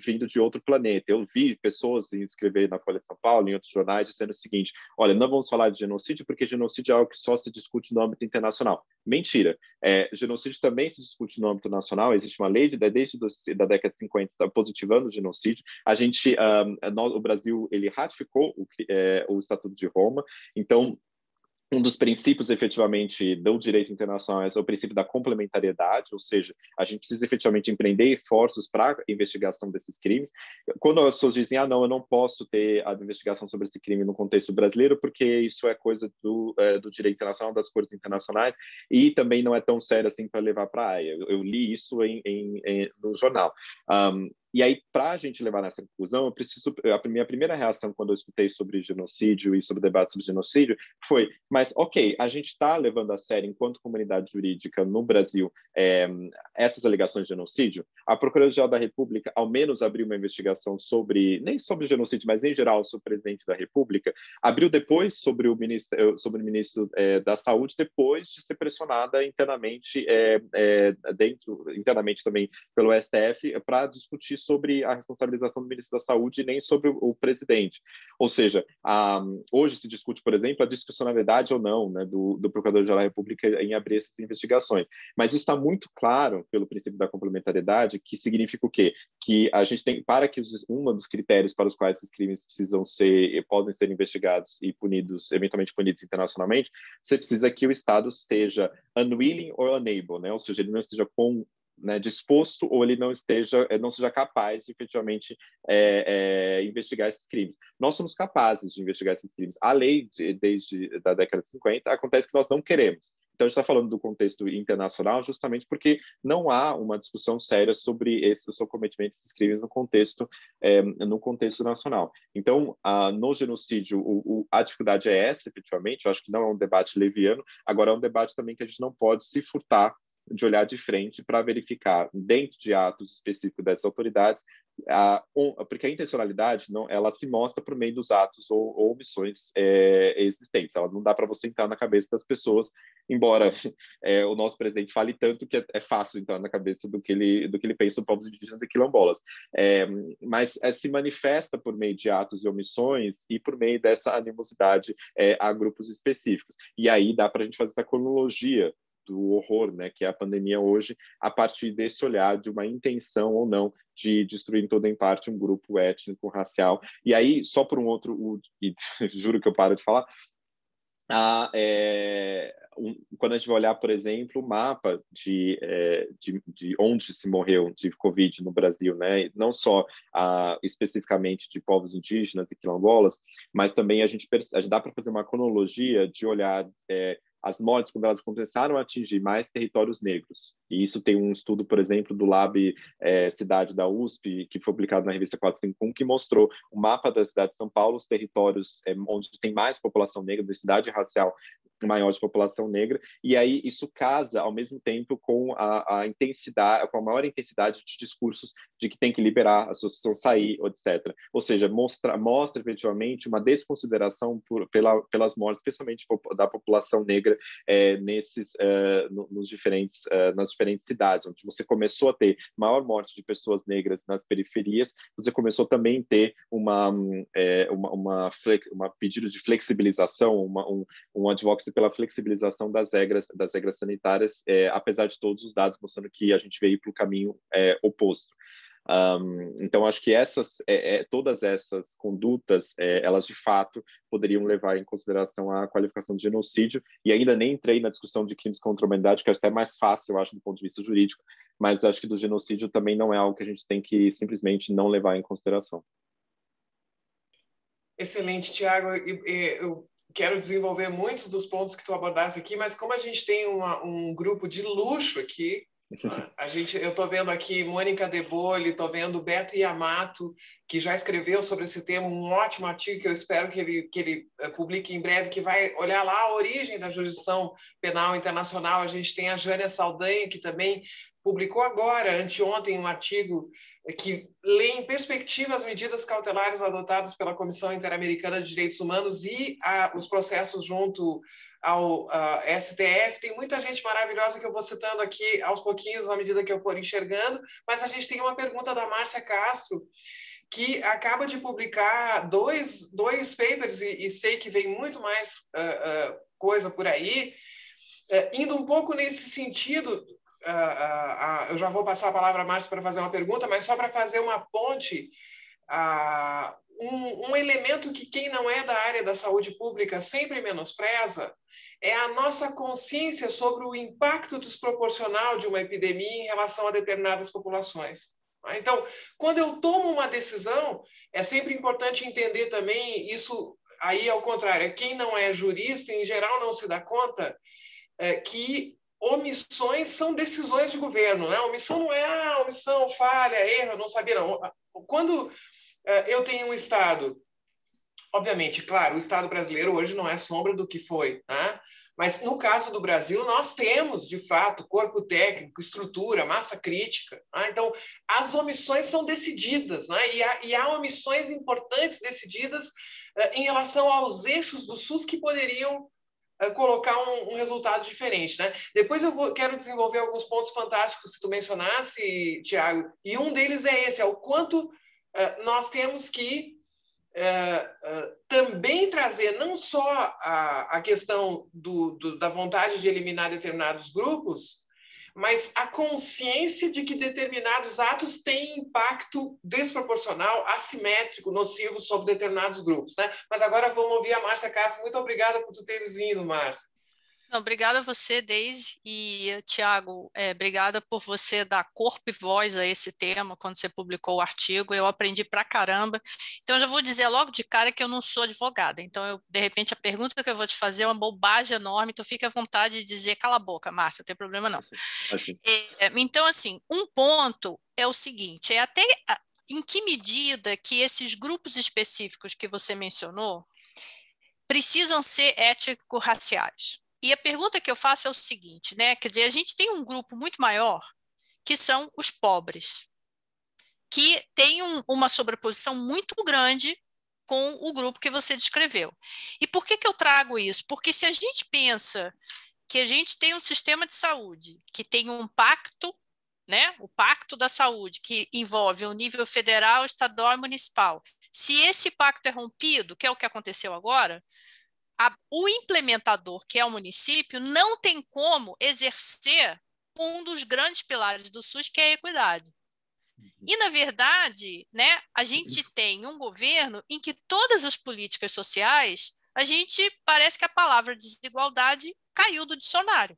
vindo de outro planeta. Eu vi pessoas escrever na Folha de São Paulo, em outros jornais, dizendo o seguinte: olha, não vamos falar de genocídio porque genocídio é algo que só se discute no âmbito internacional. Mentira. Genocídio também se discute no âmbito nacional. Existe uma lei desde da década de 50 está positivando o genocídio. O Brasil ele ratificou o Estatuto de Roma. Então, um dos princípios, efetivamente, do direito internacional é o princípio da complementariedade, ou seja, a gente precisa efetivamente empreender esforços para a investigação desses crimes. Quando as pessoas dizem, não, eu não posso ter a investigação sobre esse crime no contexto brasileiro, porque isso é coisa do direito internacional, das cortes internacionais, e também não é tão sério assim para levar para a AIA. Eu li isso no jornal. E aí, para a gente levar nessa conclusão, a minha primeira reação quando eu escutei sobre genocídio e sobre o debate sobre genocídio foi, mas ok, a gente está levando a sério, enquanto comunidade jurídica no Brasil, essas alegações de genocídio? A Procuradoria-Geral da República, ao menos, abriu uma investigação nem sobre genocídio, mas em geral sobre o presidente da República, abriu depois sobre o ministro da Saúde, depois de ser pressionada internamente, internamente também pelo STF, para discutir sobre a responsabilização do ministro da Saúde e nem sobre o presidente. Ou seja, hoje se discute, por exemplo, a discricionalidade ou não, né, do Procurador-Geral da República em abrir essas investigações. Mas isso está muito claro pelo princípio da complementariedade, que significa o quê? Que a gente tem, um dos critérios para os quais esses crimes podem ser investigados e eventualmente punidos internacionalmente, você precisa que o Estado esteja unwilling or unable, né? Ou seja, ele não esteja disposto ou ele não seja capaz de efetivamente investigar esses crimes. Nós somos capazes de investigar esses crimes. A lei, desde a década de 50, acontece que nós não queremos. Então, a gente está falando do contexto internacional justamente porque não há uma discussão séria sobre o cometimento desses crimes no contexto nacional. Então, no genocídio, a dificuldade é essa, efetivamente. Eu acho que não é um debate leviano. Agora, é um debate também que a gente não pode se furtar de olhar de frente para verificar, dentro de atos específicos dessas autoridades, porque a intencionalidade ela se mostra por meio dos atos ou omissões existentes. Ela não dá para você entrar na cabeça das pessoas, embora o nosso presidente fale tanto que é fácil entrar na cabeça do que ele pensa sobre povos indígenas e quilombolas. Mas se manifesta por meio de atos e omissões e por meio dessa animosidade a grupos específicos. E aí dá para a gente fazer essa cronologia do horror, né, que é a pandemia hoje, a partir desse olhar de uma intenção ou não de destruir em toda em parte um grupo étnico, racial. E aí, só por um outro, e juro que eu paro de falar, quando a gente vai olhar, por exemplo, o mapa de onde se morreu de Covid no Brasil, né? Não só especificamente de povos indígenas e quilombolas, mas também a gente dá para fazer uma cronologia de olhar as mortes, quando elas começaram a atingir mais territórios negros. E isso tem um estudo, por exemplo, do Lab Cidade da USP, que foi publicado na revista 451, que mostrou o mapa da cidade de São Paulo, os territórios onde tem mais população negra, densidade racial maior de população negra, e aí isso casa ao mesmo tempo com a intensidade, com a maior intensidade de discursos de que tem que liberar, as pessoas precisam sair, etc. Ou seja, mostra efetivamente uma desconsideração pelas mortes, especialmente da população negra nas diferentes cidades, onde você começou a ter maior morte de pessoas negras nas periferias, você começou também a ter um pedido de flexibilização, um advocacy pela flexibilização das regras sanitárias, apesar de todos os dados mostrando que a gente veio para o caminho oposto. Então, acho que todas essas condutas, elas de fato poderiam levar em consideração a qualificação de genocídio, e ainda nem entrei na discussão de crimes contra a humanidade, que é até mais fácil, eu acho, do ponto de vista jurídico, mas acho que do genocídio também não é algo que a gente tem que simplesmente não levar em consideração. Excelente, Tiago. Eu quero desenvolver muitos dos pontos que tu abordaste aqui, mas como a gente tem um grupo de luxo aqui, eu estou vendo aqui Mônica De Bolle, estou vendo Beto Yamato, que já escreveu sobre esse tema, um ótimo artigo que eu espero que ele publique em breve, que vai olhar lá a origem da jurisdição penal internacional. A gente tem a Jânia Saldanha, que também publicou agora, anteontem, um artigo que lê em perspectiva as medidas cautelares adotadas pela Comissão Interamericana de Direitos Humanos e os processos junto ao STF, tem muita gente maravilhosa que eu vou citando aqui aos pouquinhos, à medida que eu for enxergando, mas a gente tem uma pergunta da Márcia Castro, que acaba de publicar dois papers, e sei que vem muito mais coisa por aí, indo um pouco nesse sentido. Eu já vou passar a palavra a Márcia para fazer uma pergunta, mas só para fazer uma ponte, um elemento que quem não é da área da saúde pública sempre menospreza é a nossa consciência sobre o impacto desproporcional de uma epidemia em relação a determinadas populações. Então, quando eu tomo uma decisão, é sempre importante entender também isso. Aí, ao contrário, quem não é jurista, em geral, não se dá conta que omissões são decisões de governo, né? Omissão não é omissão, falha, erro, não sabia, não. Quando eu tenho um Estado, obviamente, claro, o Estado brasileiro hoje não é sombra do que foi, né? Mas no caso do Brasil, nós temos, de fato, corpo técnico, estrutura, massa crítica. Né? Então, as omissões são decididas, né? E há omissões importantes decididas em relação aos eixos do SUS que poderiam colocar um resultado diferente, né? Depois quero desenvolver alguns pontos fantásticos que tu mencionasse, Tiago, e um deles é esse, é o quanto nós temos que também trazer não só a questão da vontade de eliminar determinados grupos, mas a consciência de que determinados atos têm impacto desproporcional, assimétrico, nocivo sobre determinados grupos, né? Mas agora vamos ouvir a Márcia Castro. Muito obrigada por tu teres vindo, Márcia. Não, obrigada a você, Deise, e Tiago, obrigada por você dar corpo e voz a esse tema quando você publicou o artigo. Eu aprendi pra caramba. Então, eu já vou dizer logo de cara que eu não sou advogada. Então, de repente, a pergunta que eu vou te fazer é uma bobagem enorme, então fique à vontade de dizer cala a boca, Márcia, não tem problema não. Então, assim, um ponto é o seguinte, até em que medida que esses grupos específicos que você mencionou precisam ser ético-raciais? E a pergunta que eu faço é o seguinte, né? Quer dizer, a gente tem um grupo muito maior, que são os pobres, que tem uma sobreposição muito grande com o grupo que você descreveu. E por que eu trago isso? Porque se a gente pensa que a gente tem um sistema de saúde que tem um pacto, né? O pacto da saúde, que envolve o nível federal, estadual e municipal. Se esse pacto é rompido, que é o que aconteceu agora, o implementador, que é o município, não tem como exercer um dos grandes pilares do SUS, que é a equidade. E, na verdade, né, a gente tem um governo em que todas as políticas sociais, a gente parece que a palavra desigualdade caiu do dicionário,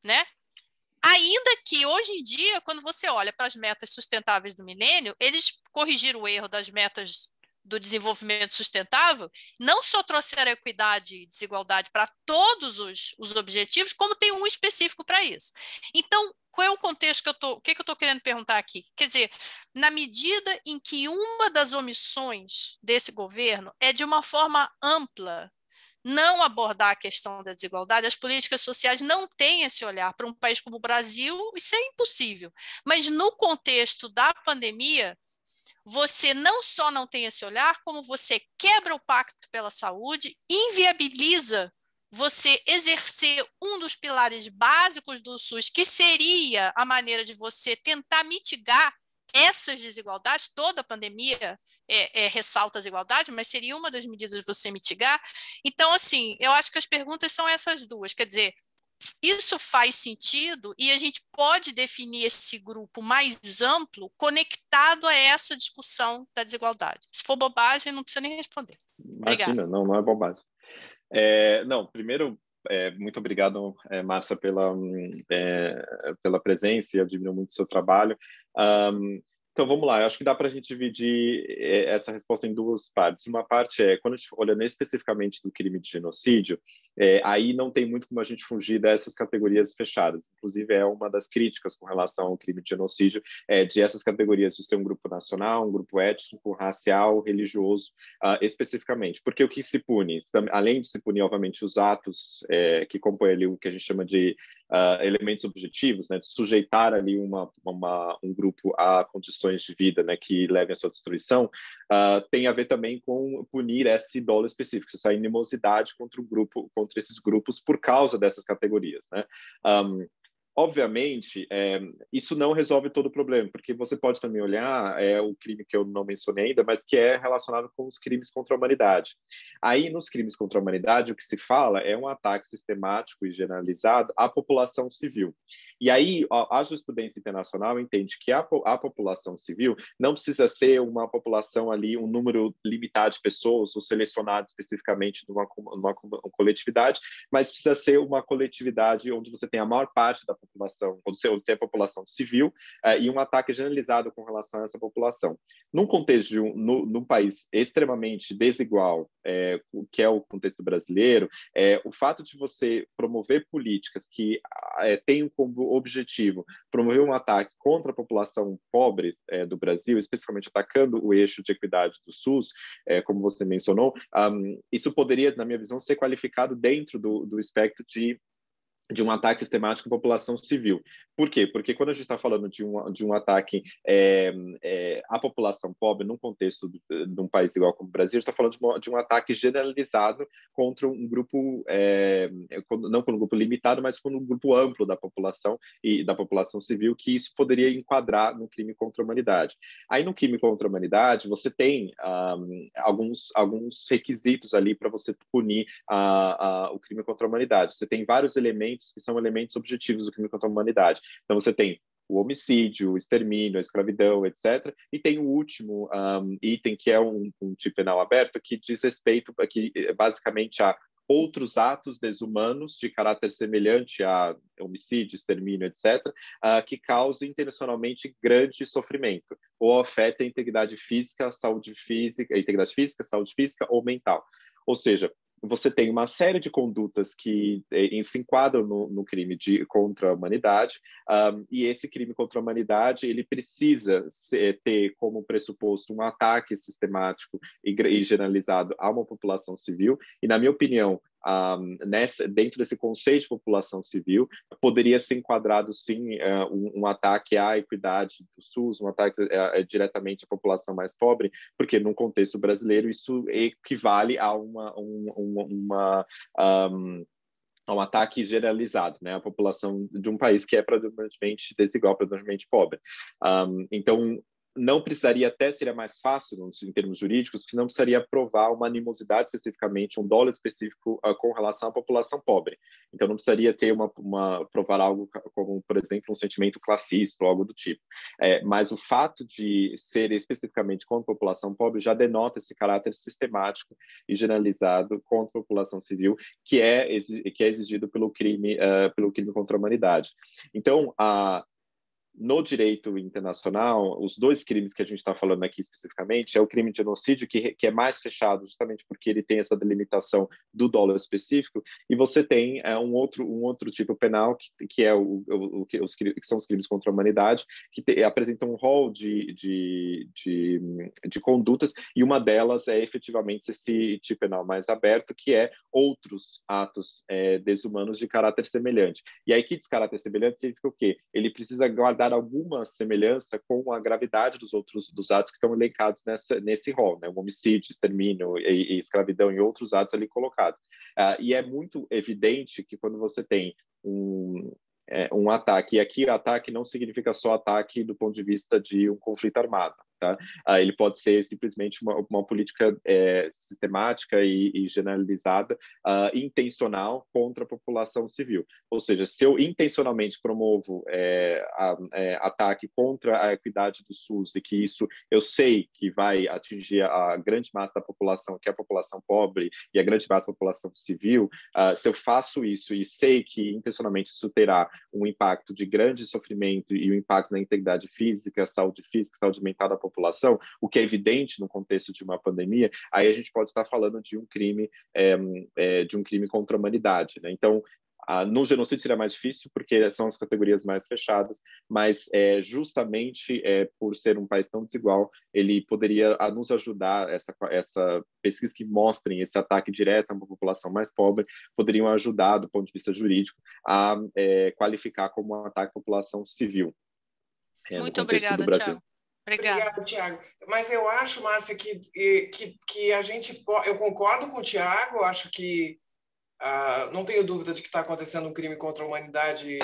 né? Ainda que, hoje em dia, quando você olha para as metas sustentáveis do milênio, eles corrigiram o erro das metas do desenvolvimento sustentável, não só trouxeram equidade e desigualdade para todos os objetivos, como tem um específico para isso. Então, qual é o contexto o que eu estou querendo perguntar aqui? Quer dizer, na medida em que uma das omissões desse governo é, de uma forma ampla, não abordar a questão da desigualdade, as políticas sociais não têm esse olhar. Para um país como o Brasil, isso é impossível. Mas no contexto da pandemia, você não só não tem esse olhar, como você quebra o pacto pela saúde, inviabiliza você exercer um dos pilares básicos do SUS, que seria a maneira de você tentar mitigar essas desigualdades. Toda a pandemia ressalta as desigualdades, mas seria uma das medidas de você mitigar. Então, assim, eu acho que as perguntas são essas duas, quer dizer, isso faz sentido e a gente pode definir esse grupo mais amplo conectado a essa discussão da desigualdade. Se for bobagem, não precisa nem responder. Imagina, não é bobagem. Não, primeiro, muito obrigado, Márcia, pela presença, e admiro muito o seu trabalho. Então, vamos lá, eu acho que dá para a gente dividir essa resposta em duas partes. Uma parte quando a gente olha especificamente do crime de genocídio, aí não tem muito como a gente fugir dessas categorias fechadas. Inclusive, é uma das críticas com relação ao crime de genocídio, de essas categorias de ser um grupo nacional, um grupo étnico, racial, religioso, especificamente. Porque o que se pune, além de se punir, obviamente, os atos que compõem ali o que a gente chama de elementos objetivos, né, de sujeitar ali um grupo a condições de vida, né, que levem à sua destruição, tem a ver também com punir esse dolo específico, essa animosidade contra contra esses grupos por causa dessas categorias, né? Obviamente, isso não resolve todo o problema, porque você pode também olhar o crime que eu não mencionei ainda, mas que é relacionado com os crimes contra a humanidade. Aí, nos crimes contra a humanidade, o que se fala é um ataque sistemático e generalizado à população civil. E aí, a jurisprudência internacional entende que a população civil não precisa ser uma população ali, um número limitado de pessoas, ou selecionado especificamente numa coletividade, mas precisa ser uma coletividade onde você tem a maior parte da população, onde você tem a população civil, e um ataque generalizado com relação a essa população. Num contexto num país extremamente desigual, que é o contexto brasileiro, o fato de você promover políticas que tenham como objetivo promover um ataque contra a população pobre do Brasil, especificamente atacando o eixo de equidade do SUS, como você mencionou, isso poderia, na minha visão, ser qualificado dentro do espectro de um ataque sistemático à população civil. Por quê? Porque quando a gente está falando de um ataque à população pobre, num contexto de um país igual como o Brasil, a gente está falando de um ataque generalizado contra um grupo, não com um grupo limitado, mas com um grupo amplo da população e da população civil, que isso poderia enquadrar no crime contra a humanidade. Aí, no crime contra a humanidade, você tem alguns requisitos ali para você punir o crime contra a humanidade. Você tem vários elementos que são elementos objetivos do crime contra a humanidade. Então, você tem o homicídio, o extermínio, a escravidão, etc. E tem o último item, que é um tipo penal aberto, que diz respeito, basicamente, a outros atos desumanos de caráter semelhante a homicídio, extermínio, etc., que causem intencionalmente grande sofrimento ou afetem a integridade física, saúde física ou mental. Ou seja, você tem uma série de condutas que se enquadram no crime contra a humanidade, e esse crime contra a humanidade ele precisa ter como pressuposto um ataque sistemático e generalizado a uma população civil, e, na minha opinião, dentro desse conceito de população civil, poderia ser enquadrado, sim, um ataque à equidade do SUS, um ataque diretamente à população mais pobre, porque, num contexto brasileiro, isso equivale a um ataque generalizado, né, à população de um país que é predominantemente desigual, predominantemente pobre. Então, não precisaria, até seria mais fácil em termos jurídicos, porque não precisaria provar uma animosidade especificamente, um dolo específico com relação à população pobre. Então não precisaria ter provar algo como, por exemplo, um sentimento classista ou algo do tipo. Mas o fato de ser especificamente contra a população pobre já denota esse caráter sistemático e generalizado contra a população civil que é exigido pelo crime contra a humanidade. Então, no direito internacional, os dois crimes que a gente está falando aqui especificamente é o crime de genocídio, que é mais fechado justamente porque ele tem essa delimitação do dolo específico, e você tem um outro tipo penal que são os crimes contra a humanidade, que apresentam um rol de condutas, e uma delas é efetivamente esse tipo penal mais aberto, que é outros atos desumanos de caráter semelhante. E aí, que diz caráter semelhante significa o quê? Ele precisa guardar alguma semelhança com a gravidade dos atos que estão elencados nesse rol, né? O homicídio, extermínio e escravidão e outros atos ali colocados. E é muito evidente que quando você tem um ataque, e aqui ataque não significa só ataque do ponto de vista de um conflito armado, tá? Ele pode ser simplesmente uma política sistemática e generalizada, intencional contra a população civil. Ou seja, se eu intencionalmente promovo ataque contra a equidade do SUS, e que isso eu sei que vai atingir a grande massa da população, que é a população pobre, e a grande massa da população civil, se eu faço isso e sei que intencionalmente isso terá um impacto de grande sofrimento e um impacto na integridade física, saúde mental da população, o que é evidente no contexto de uma pandemia, aí a gente pode estar falando de um crime contra a humanidade, né? Então, no genocídio seria mais difícil, porque são as categorias mais fechadas, mas justamente por ser um país tão desigual, ele poderia nos ajudar, essa pesquisa que mostrem esse ataque direto a uma população mais pobre, poderiam ajudar, do ponto de vista jurídico, a qualificar como um ataque à população civil. Muito obrigada, Tiago. Obrigada, Tiago. Mas eu acho, Márcia, que eu concordo com o Tiago, acho que Não tenho dúvida de que está acontecendo um crime contra a humanidade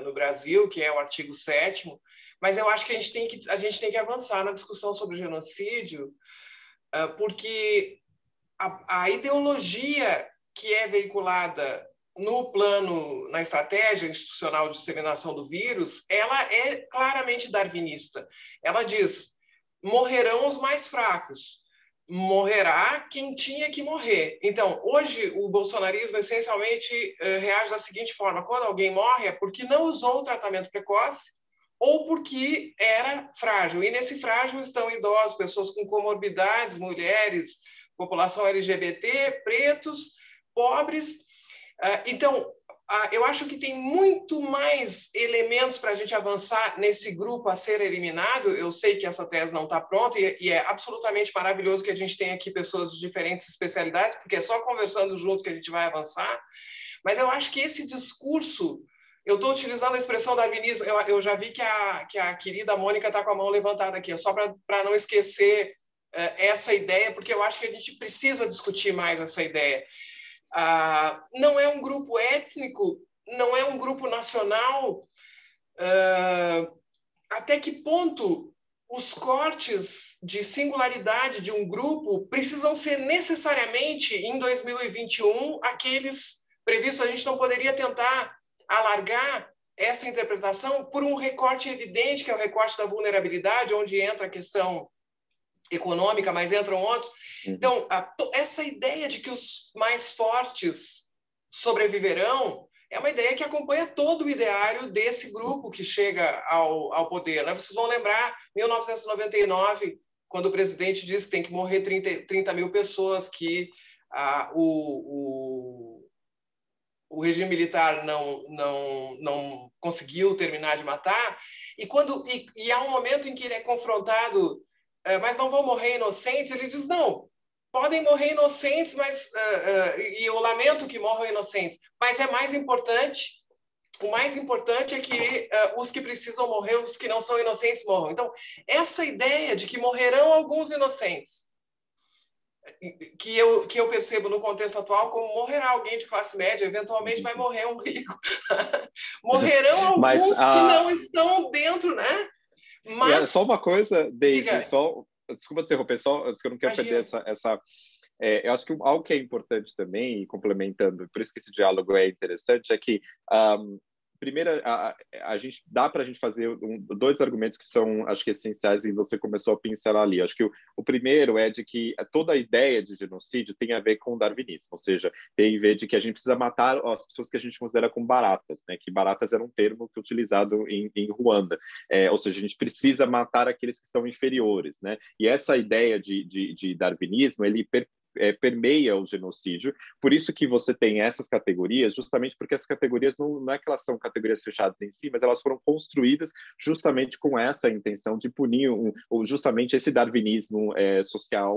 no Brasil, que é o artigo 7º, mas eu acho que a gente tem que avançar na discussão sobre genocídio, porque a ideologia que é veiculada no plano, na estratégia institucional de disseminação do vírus, ela é claramente darwinista. Ela diz: morrerão os mais fracos, morrerá quem tinha que morrer. Então, hoje, o bolsonarismo essencialmente reage da seguinte forma: quando alguém morre é porque não usou o tratamento precoce ou porque era frágil. E nesse frágil estão idosos, pessoas com comorbidades, mulheres, população LGBT, pretos, pobres. Então, eu acho que tem muito mais elementos para a gente avançar nesse grupo a ser eliminado. Eu sei que essa tese não está pronta e é absolutamente maravilhoso que a gente tenha aqui pessoas de diferentes especialidades, porque é só conversando junto que a gente vai avançar. Mas eu acho que esse discurso, eu estou utilizando a expressão darwinismo, eu já vi que a querida Mônica está com a mão levantada aqui, é só para não esquecer essa ideia, porque eu acho que a gente precisa discutir mais essa ideia. Não é um grupo étnico, não é um grupo nacional. Até que ponto os cortes de singularidade de um grupo precisam ser necessariamente, em 2021, aqueles previstos? A gente não poderia tentar alargar essa interpretação por um recorte evidente, que é o recorte da vulnerabilidade, onde entra a questão econômica, mas entram outros. Então, essa ideia de que os mais fortes sobreviverão é uma ideia que acompanha todo o ideário desse grupo que chega ao poder, né? Vocês vão lembrar, 1999, quando o presidente disse que tem que morrer 30 mil pessoas, que o regime militar não conseguiu terminar de matar, e há um momento em que ele é confrontado: mas não vão morrer inocentes? Ele diz: não, podem morrer inocentes, mas e eu lamento que morram inocentes, mas o mais importante é que os que precisam morrer, os que não são inocentes, morram. Então, essa ideia de que morrerão alguns inocentes, que eu percebo no contexto atual como morrerá alguém de classe média, eventualmente vai morrer um rico. Morrerão alguns que não estão dentro, né? Mas só uma coisa, Daisy, desculpa interromper, só eu não quero perder essa eu acho que algo que é importante também, complementando, por isso que esse diálogo é interessante, é que primeiro, a gente dá para a gente fazer dois argumentos que são, acho que, essenciais, e você começou a pincelar ali. Acho que o primeiro é de que toda a ideia de genocídio tem a ver com o darwinismo, ou seja, tem a ver de que a gente precisa matar as pessoas que a gente considera como baratas, né? Que baratas era um termo que é utilizado em Ruanda, ou seja, a gente precisa matar aqueles que são inferiores, né? E essa ideia de darwinismo, ele permeia o genocídio, por isso que você tem essas categorias, justamente porque as categorias não é que elas são categorias fechadas em si, mas elas foram construídas justamente com essa intenção de punir justamente esse darwinismo social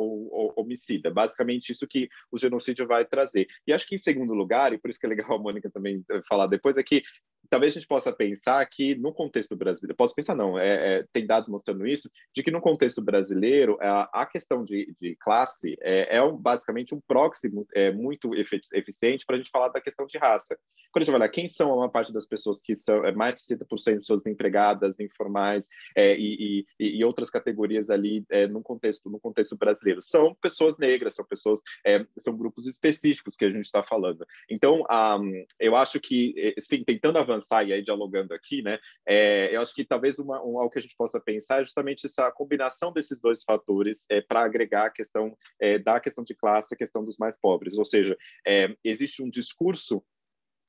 homicida. Basicamente isso que o genocídio vai trazer. E acho que, em segundo lugar, e por isso que é legal a Mônica também falar depois, é que talvez a gente possa pensar que no contexto brasileiro, posso pensar não, tem dados mostrando isso, de que no contexto brasileiro a questão de classe basicamente um proxy muito eficiente para a gente falar da questão de raça. Quando a gente vai olhar quem são a maior parte das pessoas que são mais de 60% de pessoas empregadas, informais e outras categorias ali no contexto brasileiro, são pessoas negras, são grupos específicos que a gente está falando. Então, eu acho que, sim, tentando avançar e aí dialogando aqui, né, eu acho que talvez algo que a gente possa pensar é justamente essa combinação desses dois fatores para agregar a questão da questão de classe, a questão dos mais pobres. Ou seja, existe um discurso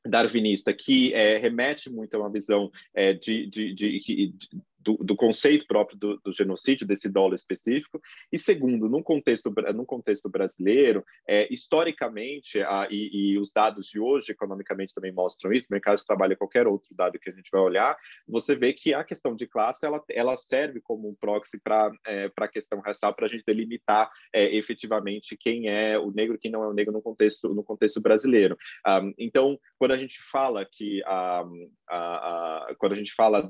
darwinista que remete muito a uma visão do conceito próprio do genocídio, desse dolo específico, e segundo, num contexto brasileiro, historicamente, e os dados de hoje, economicamente, também mostram isso, mercado de trabalho, qualquer outro dado que a gente vai olhar, você vê que a questão de classe, ela serve como um proxy para a questão racial, para a gente delimitar efetivamente quem é o negro e quem não é o negro no contexto brasileiro. Então, quando a gente fala que quando a gente fala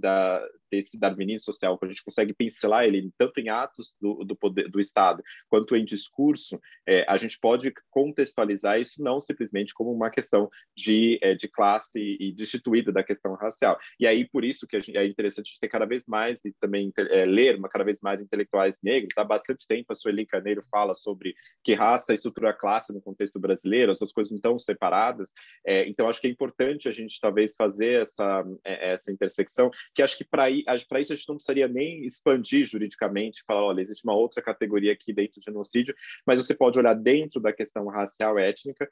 desse darwinismo darwinismo social, quando a gente consegue pincelar ele tanto em atos do poder do Estado quanto em discurso, a gente pode contextualizar isso não simplesmente como uma questão de classe e destituída da questão racial. E aí, por isso que é interessante a gente ter cada vez mais e também ler cada vez mais intelectuais negros. Há bastante tempo a Sueli Carneiro fala sobre que raça e estrutura classe no contexto brasileiro, as duas coisas não estão separadas. Então, acho que é importante a gente talvez fazer essa intersecção, que acho que para isso a gente não precisaria nem expandir juridicamente, falar, olha, existe uma outra categoria aqui dentro do genocídio, mas você pode olhar dentro da questão racial étnica,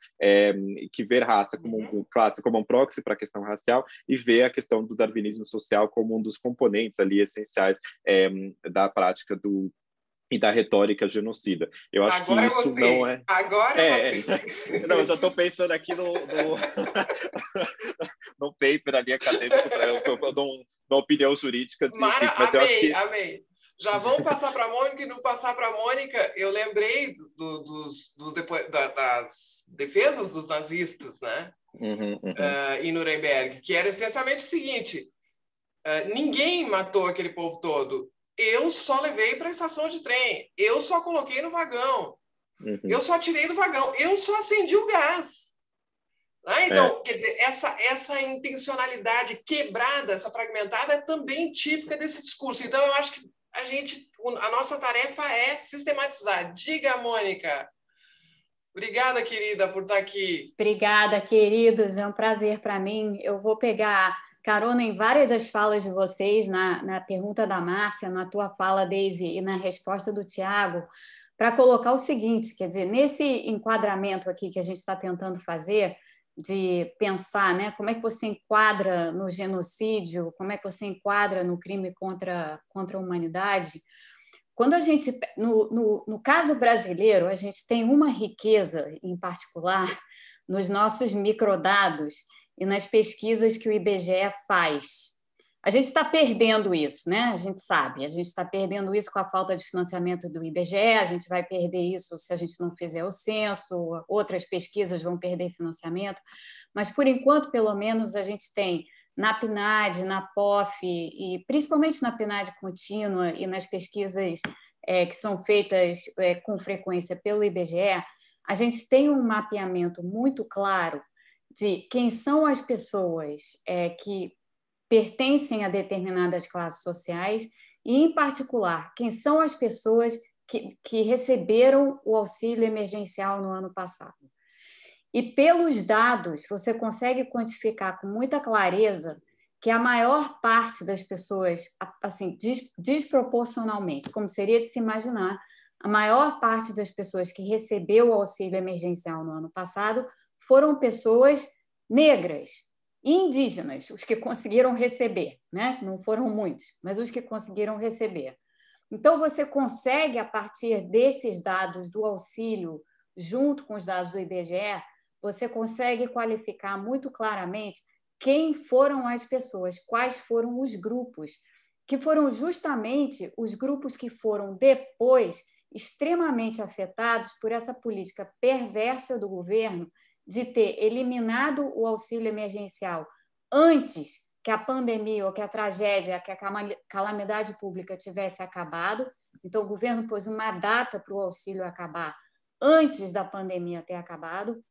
que ver raça como classe, como um proxy para a questão racial, e ver a questão do darwinismo social como um dos componentes ali essenciais da prática e da retórica genocida. Eu acho agora que isso gostei. Não é... Agora gostei. Não, eu já estou pensando aqui no paper ali acadêmico, eu dou uma opinião jurídica disso, mas eu acho que... Amei. Já vamos passar para a Mônica, e no passar para a Mônica, eu lembrei das defesas dos nazistas, né? Em Nuremberg, que era essencialmente o seguinte: ninguém matou aquele povo todo. Eu só levei para a estação de trem. Eu só coloquei no vagão. Eu só tirei do vagão. Eu só acendi o gás. Então, quer dizer, essa intencionalidade quebrada, essa fragmentada, é também típica desse discurso. Então, eu acho que a nossa tarefa é sistematizar. Diga, Mônica. Obrigada, querida, por estar aqui. Obrigada, queridos. É um prazer para mim. Eu vou pegar carona em várias das falas de vocês, na pergunta da Márcia, na tua fala, Deise, e na resposta do Tiago, para colocar o seguinte, quer dizer, nesse enquadramento aqui que a gente está tentando fazer, de pensar, né, como é que você enquadra no genocídio, como é que você enquadra no crime contra a humanidade. Quando a gente, no caso brasileiro, a gente tem uma riqueza em particular nos nossos microdados e nas pesquisas que o IBGE faz. A gente está perdendo isso, né? A gente sabe, a gente está perdendo isso com a falta de financiamento do IBGE, a gente vai perder isso se a gente não fizer o censo, outras pesquisas vão perder financiamento, mas, por enquanto, pelo menos, a gente tem na PNAD, na POF, e principalmente na PNAD contínua e nas pesquisas que são feitas com frequência pelo IBGE, a gente tem um mapeamento muito claro de quem são as pessoas que pertencem a determinadas classes sociais e, em particular, quem são as pessoas que receberam o auxílio emergencial no ano passado. E pelos dados, você consegue quantificar com muita clareza que a maior parte das pessoas, assim, desproporcionalmente, como seria de se imaginar, a maior parte das pessoas que recebeu o auxílio emergencial no ano passado foram pessoas negras e indígenas, os que conseguiram receber, né? Não foram muitos, mas os que conseguiram receber. Então, você consegue, a partir desses dados do auxílio, junto com os dados do IBGE, você consegue qualificar muito claramente quem foram as pessoas, quais foram os grupos, que foram justamente os grupos que foram depois extremamente afetados por essa política perversa do governo de ter eliminado o auxílio emergencial antes que a pandemia ou que a tragédia, que a calamidade pública tivesse acabado. Então, o governo pôs uma data para o auxílio acabar antes da pandemia ter acabado.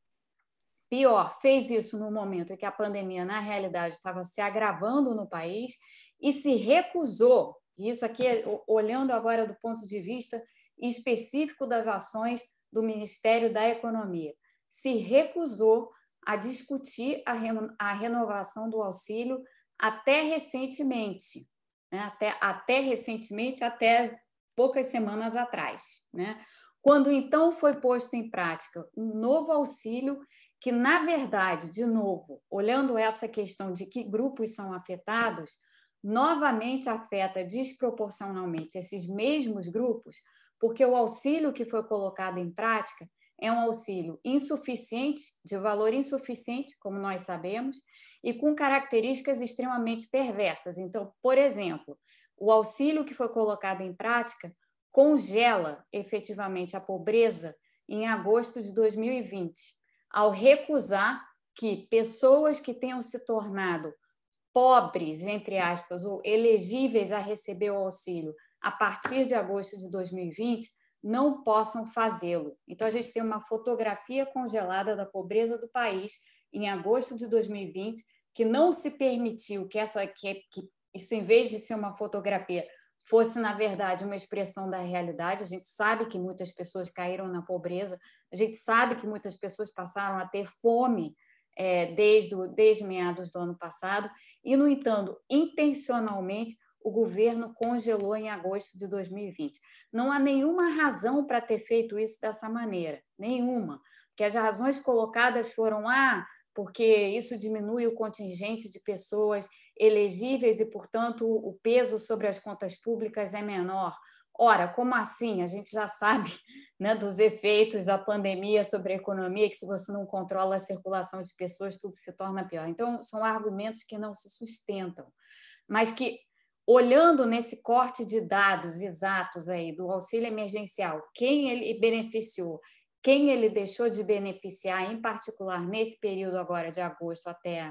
Pior, fez isso no momento em que a pandemia, na realidade, estava se agravando no país e se recusou, isso aqui olhando agora do ponto de vista específico das ações do Ministério da Economia, se recusou a discutir a renovação do auxílio até recentemente, né? Até poucas semanas atrás, né? Quando então foi posto em prática um novo auxílio que, na verdade, de novo, olhando essa questão de que grupos são afetados, novamente afeta desproporcionalmente esses mesmos grupos, porque o auxílio que foi colocado em prática é um auxílio insuficiente, de valor insuficiente, como nós sabemos, e com características extremamente perversas. Então, por exemplo, o auxílio que foi colocado em prática congela efetivamente a pobreza em agosto de 2020, ao recusar que pessoas que tenham se tornado pobres, entre aspas, ou elegíveis a receber o auxílio a partir de agosto de 2020, não possam fazê-lo. Então, a gente tem uma fotografia congelada da pobreza do país em agosto de 2020, que não se permitiu que isso, em vez de ser uma fotografia, fosse, na verdade, uma expressão da realidade. A gente sabe que muitas pessoas caíram na pobreza, a gente sabe que muitas pessoas passaram a ter fome desde meados do ano passado, e, no entanto, intencionalmente, o governo congelou em agosto de 2020. Não há nenhuma razão para ter feito isso dessa maneira, nenhuma, porque as razões colocadas foram porque isso diminui o contingente de pessoas elegíveis e, portanto, o peso sobre as contas públicas é menor. Ora, como assim? A gente já sabe, né, dos efeitos da pandemia sobre a economia, que se você não controla a circulação de pessoas, tudo se torna pior. Então, são argumentos que não se sustentam, mas que, olhando nesse corte de dados exatos aí do auxílio emergencial, quem ele beneficiou, quem ele deixou de beneficiar, em particular nesse período agora de agosto até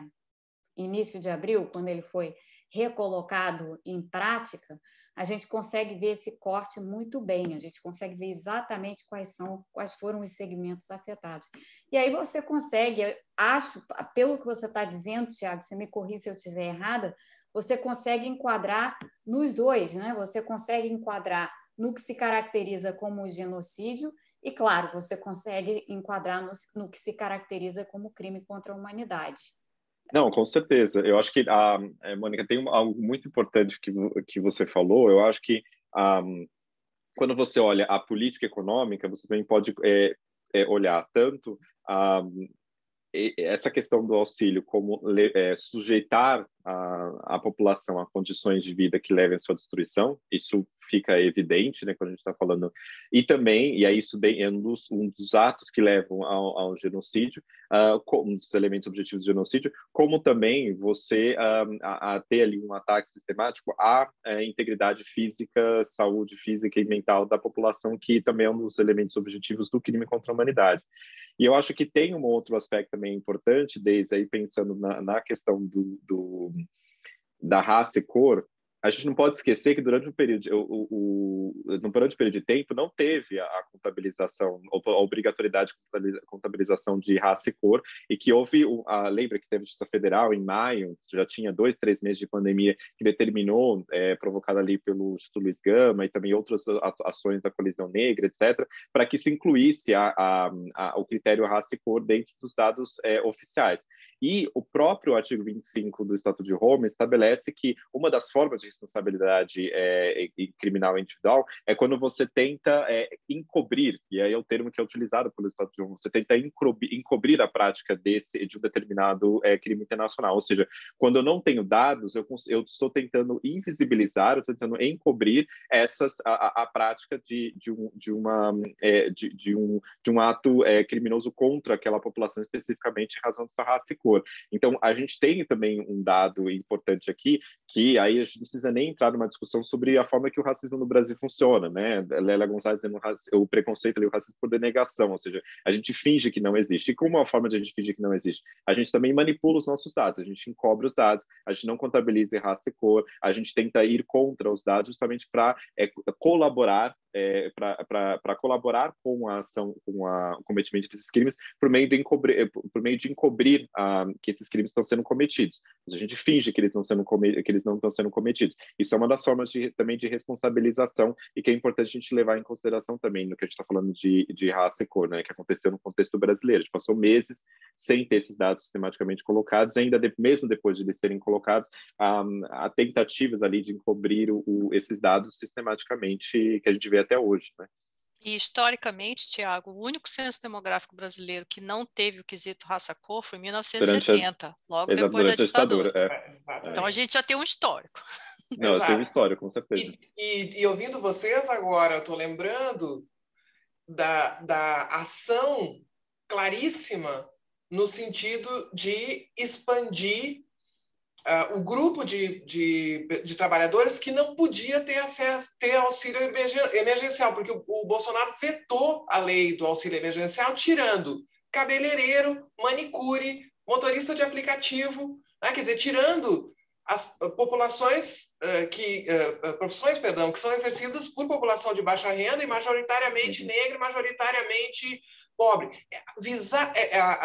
início de abril, quando ele foi recolocado em prática, a gente consegue ver esse corte muito bem, a gente consegue ver exatamente quais foram os segmentos afetados. E aí você consegue, acho, pelo que você está dizendo, Tiago, você me corrija se eu estiver errada, você consegue enquadrar nos dois, né? Você consegue enquadrar no que se caracteriza como genocídio e, claro, você consegue enquadrar no que se caracteriza como crime contra a humanidade. Não, com certeza. Eu acho que, Mônica, tem algo muito importante que você falou. Eu acho que quando você olha a política econômica, você também pode olhar tanto essa questão do auxílio como sujeitar a população a condições de vida que levem à sua destruição. Isso fica evidente, né, quando a gente está falando. E também, e aí isso é um dos atos que levam ao genocídio, um dos elementos objetivos do genocídio, como também você a ter ali um ataque sistemático à integridade física, saúde física e mental da população, que também é um dos elementos objetivos do crime contra a humanidade. E eu acho que tem um outro aspecto também importante, desde aí pensando na questão da raça e cor. A gente não pode esquecer que durante um período de tempo não teve a contabilização, a obrigatoriedade de contabilização de raça e cor, e que houve, lembra que teve Justiça Federal em maio, já tinha 2-3 meses de pandemia, que determinou, provocada ali pelo Instituto Luiz Gama e também outras ações da Coalizão Negra, etc., para que se incluísse o critério raça e cor dentro dos dados oficiais. E o próprio artigo 25 do Estatuto de Roma estabelece que uma das formas de responsabilidade criminal individual é quando você tenta encobrir, e aí é o termo que é utilizado pelo Estatuto de Roma, você tenta encobrir a prática de um determinado crime internacional. Ou seja, quando eu não tenho dados, eu estou tentando invisibilizar, eu estou tentando encobrir a prática de um ato criminoso contra aquela população, especificamente em razão de sua raça e cor. Então, a gente tem também um dado importante aqui, que aí a gente não precisa nem entrar numa discussão sobre a forma que o racismo no Brasil funciona, né? Lélia Gonçalves dizendo o preconceito ali, o racismo por denegação, ou seja, a gente finge que não existe. E como é a forma de a gente fingir que não existe? A gente também manipula os nossos dados, a gente encobre os dados, a gente não contabiliza raça e cor, a gente tenta ir contra os dados justamente para colaborar para colaborar com a ação, com o cometimento desses crimes, por meio de encobrir que esses crimes estão sendo cometidos. Mas a gente finge que eles não estão sendo cometidos. Isso é uma das formas também de responsabilização e que é importante a gente levar em consideração também no que a gente está falando de raça e cor, né, que aconteceu no contexto brasileiro. A gente passou meses sem ter esses dados sistematicamente colocados, ainda mesmo depois de eles serem colocados, há tentativas ali de encobrir esses dados sistematicamente que a gente vê até hoje, né? E, historicamente, Tiago, o único censo demográfico brasileiro que não teve o quesito raça-cor foi em 1970, logo depois da ditadura. Então, a gente já tem um histórico. Não, eu tenho um histórico, com certeza. E ouvindo vocês agora, eu estou lembrando da ação claríssima no sentido de expandir o grupo de trabalhadores que não podia ter auxílio emergencial, porque o Bolsonaro vetou a lei do auxílio emergencial, tirando cabeleireiro, manicure, motorista de aplicativo, né? Quer dizer, tirando as populações profissões, que são exercidas por população de baixa renda e majoritariamente negra, majoritariamente pobre.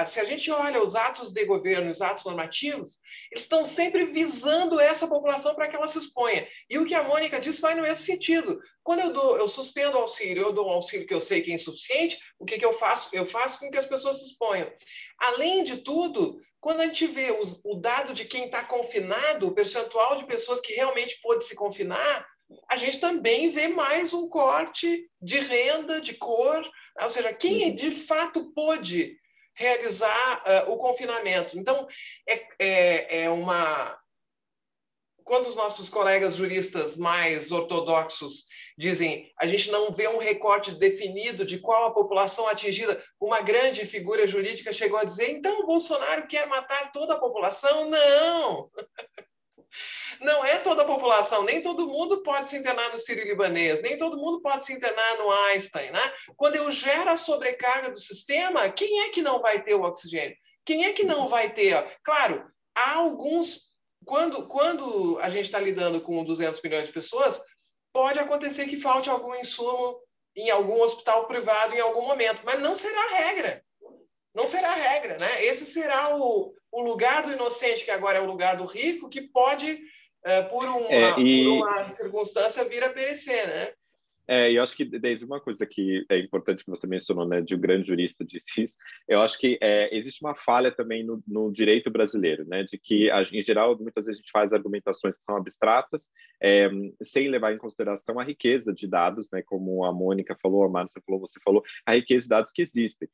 Se a gente olha os atos de governo, os atos normativos, eles estão sempre visando essa população para que ela se exponha. E o que a Mônica disse vai no mesmo sentido. Quando eu suspendo o auxílio, eu dou um auxílio que eu sei que é insuficiente, o que eu faço? Eu faço com que as pessoas se exponham. Além de tudo, quando a gente vê o dado de quem está confinado, o percentual de pessoas que realmente pôde se confinar, a gente também vê mais um corte de renda, de cor, ou seja, quem de fato pôde realizar o confinamento. Então, quando os nossos colegas juristas mais ortodoxos dizem a gente não vê um recorte definido de qual a população atingida, uma grande figura jurídica chegou a dizer, então o Bolsonaro quer matar toda a população? Não! Não é toda a população, nem todo mundo pode se internar no Sírio-Libanês, nem todo mundo pode se internar no Einstein, né? Quando eu gero a sobrecarga do sistema, quem é que não vai ter o oxigênio? Quem é que não vai ter? Claro, há alguns... Quando a gente está lidando com 200 milhões de pessoas, pode acontecer que falte algum insumo em algum hospital privado em algum momento, mas não será a regra. Não será a regra, né? Esse será o lugar do inocente, que agora é o lugar do rico, que pode, por uma circunstância, vir a perecer, né? E eu acho que, desde uma coisa que é importante que você mencionou, né, de um grande jurista disse isso, eu acho que existe uma falha também no direito brasileiro, né, de que, em geral, muitas vezes a gente faz argumentações que são abstratas, sem levar em consideração a riqueza de dados, né, como a Mônica falou, a Márcia falou, você falou, a riqueza de dados que existem.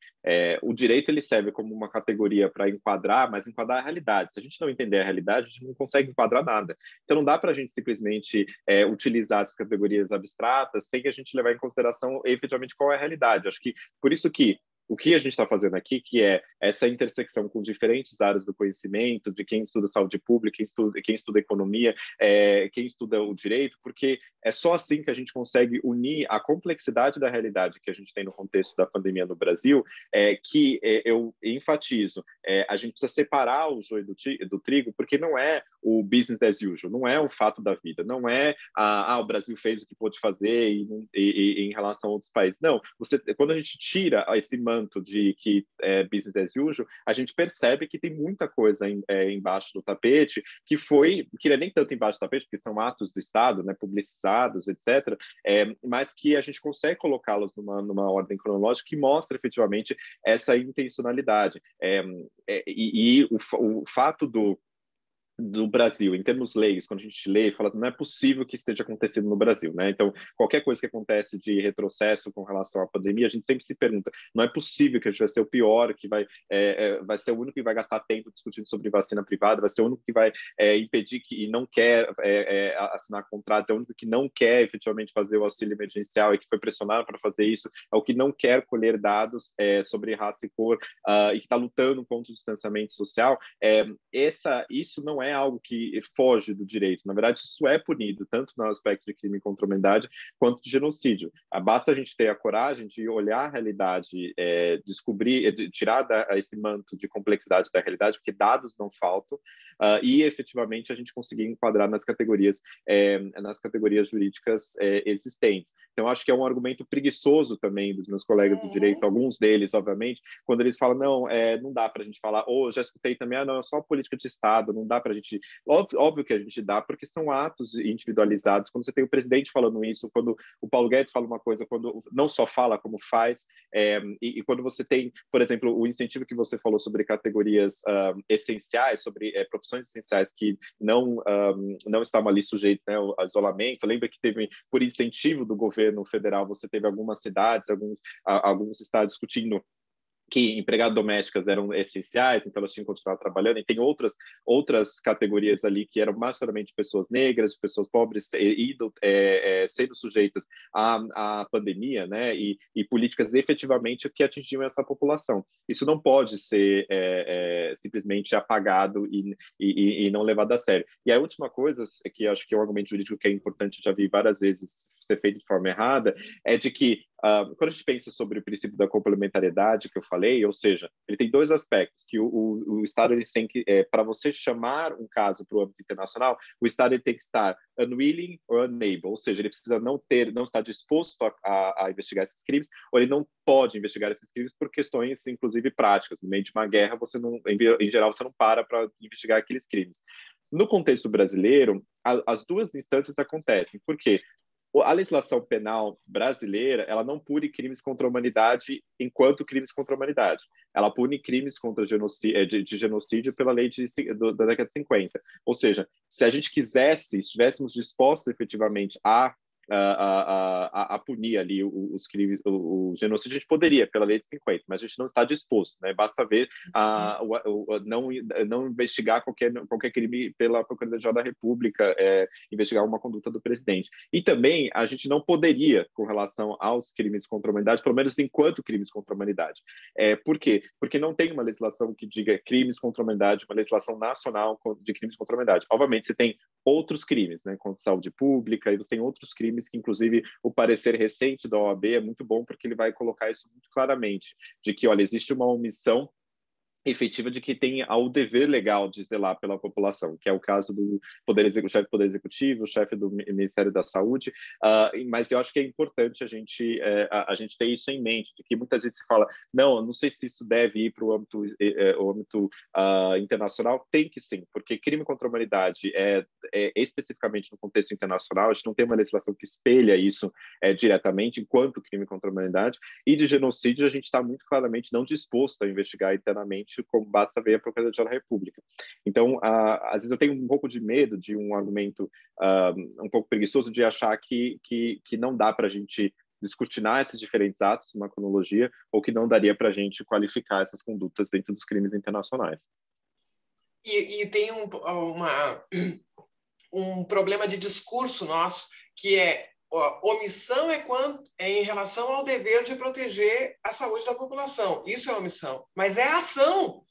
O direito, ele serve como uma categoria para enquadrar, mas enquadrar a realidade. Se a gente não entender a realidade, a gente não consegue enquadrar nada. Então, não dá para a gente simplesmente utilizar essas categorias abstratas sem que a gente levar em consideração efetivamente qual é a realidade. Acho que por isso que o que a gente está fazendo aqui, que é essa intersecção com diferentes áreas do conhecimento, de quem estuda saúde pública, quem estuda economia, quem estuda o direito, porque é só assim que a gente consegue unir a complexidade da realidade que a gente tem no contexto da pandemia no Brasil, que eu enfatizo, a gente precisa separar o joio do trigo, porque não é o business as usual, não é o fato da vida, não é o Brasil fez o que pôde fazer em relação a outros países. Não, quando a gente tira esse manto de que é business as usual, a gente percebe que tem muita coisa embaixo do tapete, que não é nem tanto embaixo do tapete, porque são atos do Estado, né, publicizados, etc., mas que a gente consegue colocá-los numa ordem cronológica que mostra efetivamente essa intencionalidade. O fato do Brasil, em termos leigos, quando a gente lê, fala não é possível que esteja acontecendo no Brasil, né? Então, qualquer coisa que acontece de retrocesso com relação à pandemia, a gente sempre se pergunta, não é possível que a gente vai ser o pior, que vai ser o único que vai gastar tempo discutindo sobre vacina privada, vai ser o único que vai impedir e não quer assinar contratos, é o único que não quer efetivamente fazer o auxílio emergencial e que foi pressionado para fazer isso, é o que não quer colher dados sobre raça e cor e que está lutando contra o distanciamento social. Isso não é algo que foge do direito. Na verdade, isso é punido, tanto no aspecto de crime contra a humanidade, quanto de genocídio. Basta a gente ter a coragem de olhar a realidade, tirar esse manto de complexidade da realidade, porque dados não faltam, e efetivamente a gente conseguir enquadrar nas categorias jurídicas existentes. Então, acho que é um argumento preguiçoso também dos meus colegas do direito, alguns deles, obviamente, quando eles falam, não dá para a gente falar, ou já escutei também, não, é só política de Estado, não dá para a gente... Óbvio que a gente dá, porque são atos individualizados. Quando você tem o presidente falando isso, quando o Paulo Guedes fala uma coisa, quando não só fala, como faz, e quando você tem, por exemplo, o incentivo que você falou sobre categorias essenciais, sobre profissões essenciais que não estavam ali sujeitas, né, ao isolamento. Lembra que teve, por incentivo do governo federal, você teve algumas cidades, alguns estados discutindo que empregadas domésticas eram essenciais, então elas tinham que continuar trabalhando, e tem outras categorias ali que eram majoritariamente pessoas negras, pessoas pobres, sendo sujeitas à pandemia, né, e políticas efetivamente que atingiam essa população. Isso não pode ser simplesmente apagado e não levado a sério. E a última coisa, que acho que é um argumento jurídico que é importante, já vi várias vezes ser feito de forma errada, é de que quando a gente pensa sobre o princípio da complementariedade, que eu falei, ou seja, ele tem dois aspectos, que o Estado ele tem que, para você chamar um caso para o âmbito internacional, o Estado ele tem que estar unwilling or unable, ou seja, ele precisa não estar disposto a investigar esses crimes, ou ele não pode investigar esses crimes por questões, inclusive, práticas. No meio de uma guerra, você não, em geral, você não para investigar aqueles crimes. No contexto brasileiro, as duas instâncias acontecem. Por quê? A legislação penal brasileira, ela não pune crimes contra a humanidade enquanto crimes contra a humanidade. Ela pune crimes contra de genocídio pela lei da década de 50. Ou seja, se a gente quisesse, estivéssemos dispostos efetivamente a punir ali os crimes, o genocídio, a gente poderia, pela lei de 50, mas a gente não está disposto, né? Basta ver não investigar qualquer crime pela Procuradoria da República, investigar uma conduta do presidente. E também a gente não poderia, com relação aos crimes contra a humanidade, pelo menos enquanto crimes contra a humanidade. Por quê? Porque não tem uma legislação que diga crimes contra a humanidade, uma legislação nacional de crimes contra a humanidade. Obviamente, você tem outros crimes, né, contra a saúde pública, e você tem outros crimes que, inclusive, o parecer recente da OAB é muito bom porque ele vai colocar isso muito claramente, de que, olha, existe uma omissão efetiva de que tem o dever legal de zelar pela população, que é o caso do chefe do Poder Executivo, o chefe do Ministério da Saúde, mas eu acho que é importante a gente ter isso em mente, de que muitas vezes se fala, não sei se isso deve ir para o âmbito internacional. Tem que sim, porque crime contra a humanidade especificamente no contexto internacional, a gente não tem uma legislação que espelha isso diretamente enquanto crime contra a humanidade, e de genocídio a gente está muito claramente não disposto a investigar internamente, como basta ver a Procuradoria da República. Então, às vezes eu tenho um pouco de medo de um argumento um pouco preguiçoso de achar que não dá para a gente descortinar esses diferentes atos, uma cronologia, ou que não daria para a gente qualificar essas condutas dentro dos crimes internacionais. E tem um problema de discurso nosso, que omissão é em relação ao dever de proteger a saúde da população. Isso é omissão. Mas é ação.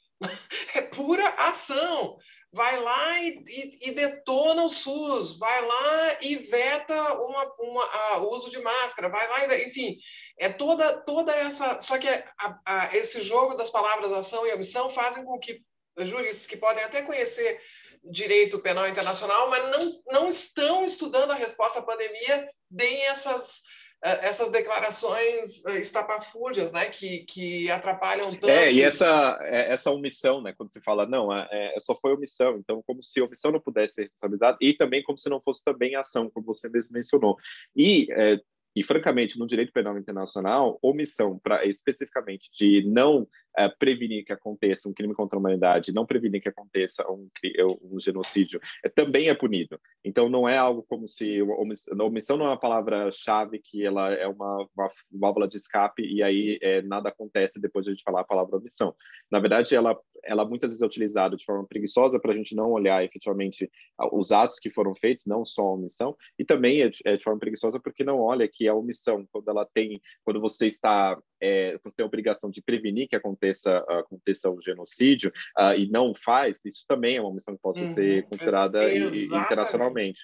É pura ação. Vai lá e detona o SUS. Vai lá e veta o uso de máscara. Vai lá enfim, é toda essa... Só que esse jogo das palavras ação e omissão fazem com que juristas que podem até conhecer direito penal internacional, mas não estão estudando a resposta à pandemia, deem essas declarações estapafúrdias, né, que atrapalham tanto. E essa omissão, né, quando se fala, não, só foi omissão, então como se a omissão não pudesse ser responsabilizada, e também como se não fosse também ação, como você mesmo mencionou. E, francamente, no direito penal internacional, omissão especificamente de não prevenir que aconteça um crime contra a humanidade, não prevenir que aconteça um genocídio, também é punido. Então, não é algo como se... Omissão não é uma palavra-chave que ela é uma válvula de escape e aí nada acontece depois de a gente falar a palavra omissão. Na verdade, ela muitas vezes é utilizada de forma preguiçosa para a gente não olhar efetivamente os atos que foram feitos, não só a omissão, e também é de forma preguiçosa porque não olha que a omissão, quando você tem a obrigação de prevenir que aconteça o genocídio e não faz, isso também é uma omissão que possa ser considerada internacionalmente.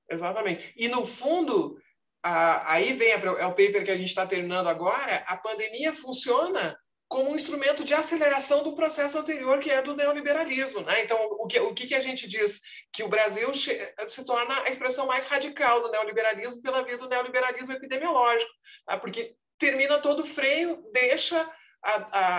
Exatamente. E, no fundo, aí vem o paper que a gente está terminando agora, a pandemia funciona como um instrumento de aceleração do processo anterior, que é do neoliberalismo, né? Então, o que a gente diz? Que o Brasil se torna a expressão mais radical do neoliberalismo pela via do neoliberalismo epidemiológico, tá? Porque termina todo o freio, deixa,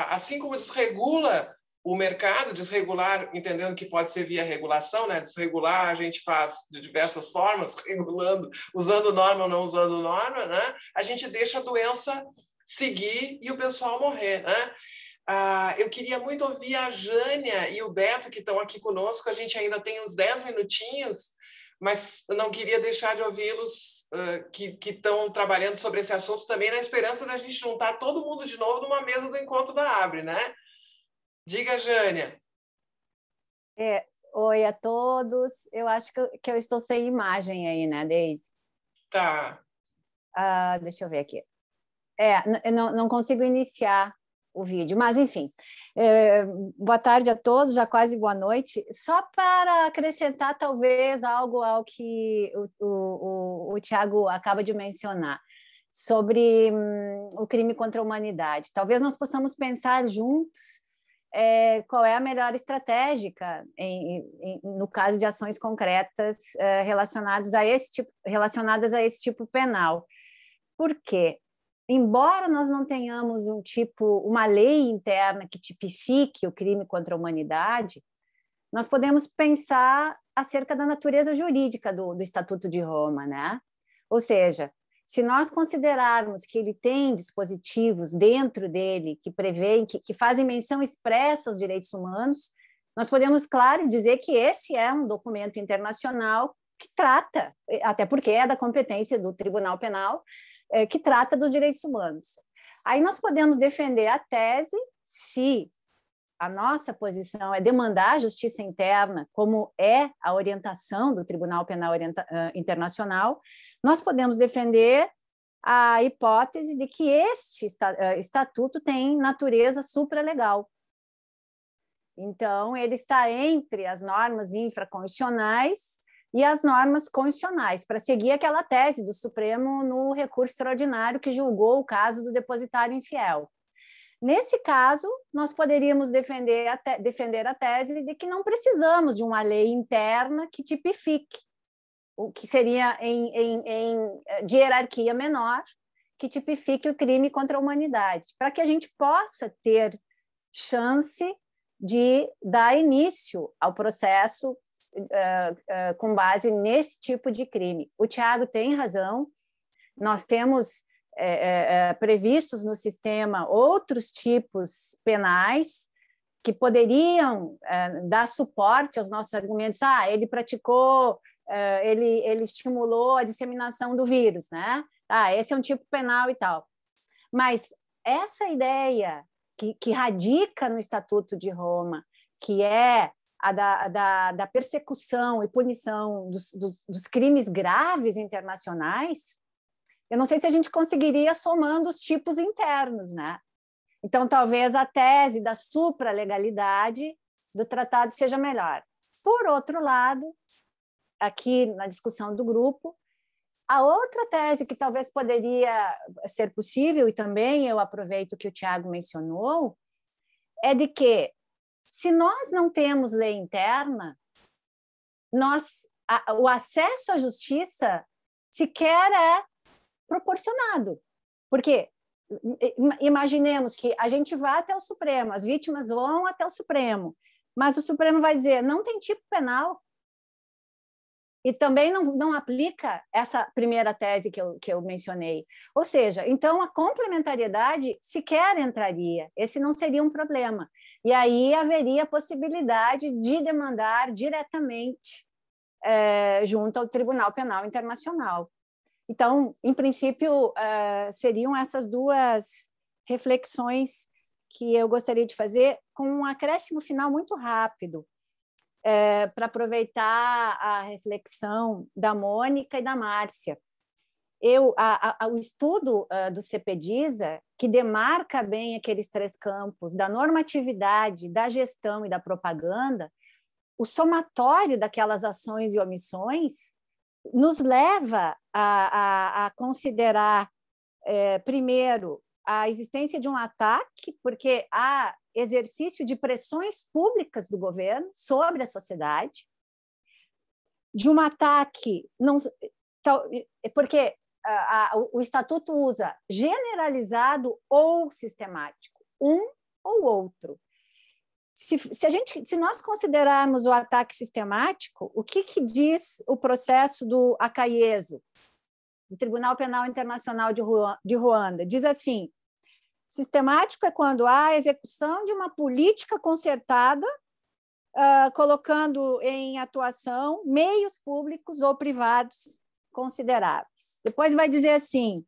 assim como desregula o mercado, desregular, entendendo que pode ser via regulação, né? Desregular a gente faz de diversas formas, regulando, usando norma ou não usando norma, né? A gente deixa a doença seguir e o pessoal morrer, né? Eu queria muito ouvir a Jânia e o Beto, que estão aqui conosco. A gente ainda tem uns 10 minutinhos, mas não queria deixar de ouvi-los, que estão trabalhando sobre esse assunto também, na esperança da gente juntar todo mundo de novo numa mesa do encontro da Abre, né? Diga, Jânia. Oi a todos. Eu acho que eu estou sem imagem aí, né, Deise? Tá. Deixa eu ver aqui. Eu não consigo iniciar o vídeo, mas enfim. Boa tarde a todos, já quase boa noite. Só para acrescentar talvez algo ao que o Tiago acaba de mencionar. sobre o crime contra a humanidade. Talvez nós possamos pensar juntos qual é a melhor estratégia no caso de ações concretas relacionadas a esse tipo penal. Por quê? Embora nós não tenhamos uma lei interna que tipifique o crime contra a humanidade, nós podemos pensar acerca da natureza jurídica do Estatuto de Roma, né? Ou seja, se nós considerarmos que ele tem dispositivos dentro dele que prevêem, que fazem menção expressa aos direitos humanos, nós podemos, claro, dizer que esse é um documento internacional que trata, até porque é da competência do Tribunal Penal, que trata dos direitos humanos. Aí nós podemos defender a tese, se a nossa posição é demandar a justiça interna, como é a orientação do Tribunal Penal Internacional, nós podemos defender a hipótese de que este estatuto tem natureza supralegal. Então, ele está entre as normas infraconstitucionais e as normas constitucionais, para seguir aquela tese do Supremo no recurso extraordinário que julgou o caso do depositário infiel. Nesse caso, nós poderíamos defender a tese de que não precisamos de uma lei interna que tipifique, o que seria de hierarquia menor, que tipifique o crime contra a humanidade, para que a gente possa ter chance de dar início ao processo com base nesse tipo de crime. O Tiago tem razão, nós temos previstos no sistema outros tipos penais que poderiam dar suporte aos nossos argumentos. Ele praticou, ele estimulou a disseminação do vírus, né? Esse é um tipo penal e tal. Mas essa ideia que radica no Estatuto de Roma, que é a da persecução e punição dos crimes graves internacionais, eu não sei se a gente conseguiria somando os tipos internos, né? Então, talvez a tese da supralegalidade do tratado seja melhor. Por outro lado, aqui na discussão do grupo, a outra tese que talvez poderia ser possível, e também eu aproveito que o Tiago mencionou, é de que, se nós não temos lei interna, o acesso à justiça sequer é proporcionado. Porque imaginemos que a gente vá até o Supremo, as vítimas vão até o Supremo, mas o Supremo vai dizer, não tem tipo penal. E também não aplica essa primeira tese que eu mencionei. Ou seja, então a complementariedade sequer entraria, esse não seria um problema. E aí haveria a possibilidade de demandar diretamente junto ao Tribunal Penal Internacional. Então, em princípio, seriam essas duas reflexões que eu gostaria de fazer, com um acréscimo final muito rápido, para aproveitar a reflexão da Mônica e da Márcia. O estudo do CPDISA, que demarca bem aqueles três campos da normatividade, da gestão e da propaganda, o somatório daquelas ações e omissões nos leva a considerar, primeiro, a existência de um ataque, porque há exercício de pressões públicas do governo sobre a sociedade, de um ataque, porque o Estatuto usa generalizado ou sistemático, um ou outro. Se nós considerarmos o ataque sistemático, o que diz o processo do Akayesu, do Tribunal Penal Internacional de Ruanda? Diz assim: sistemático é quando há a execução de uma política concertada, colocando em atuação meios públicos ou privados consideráveis. Depois vai dizer assim,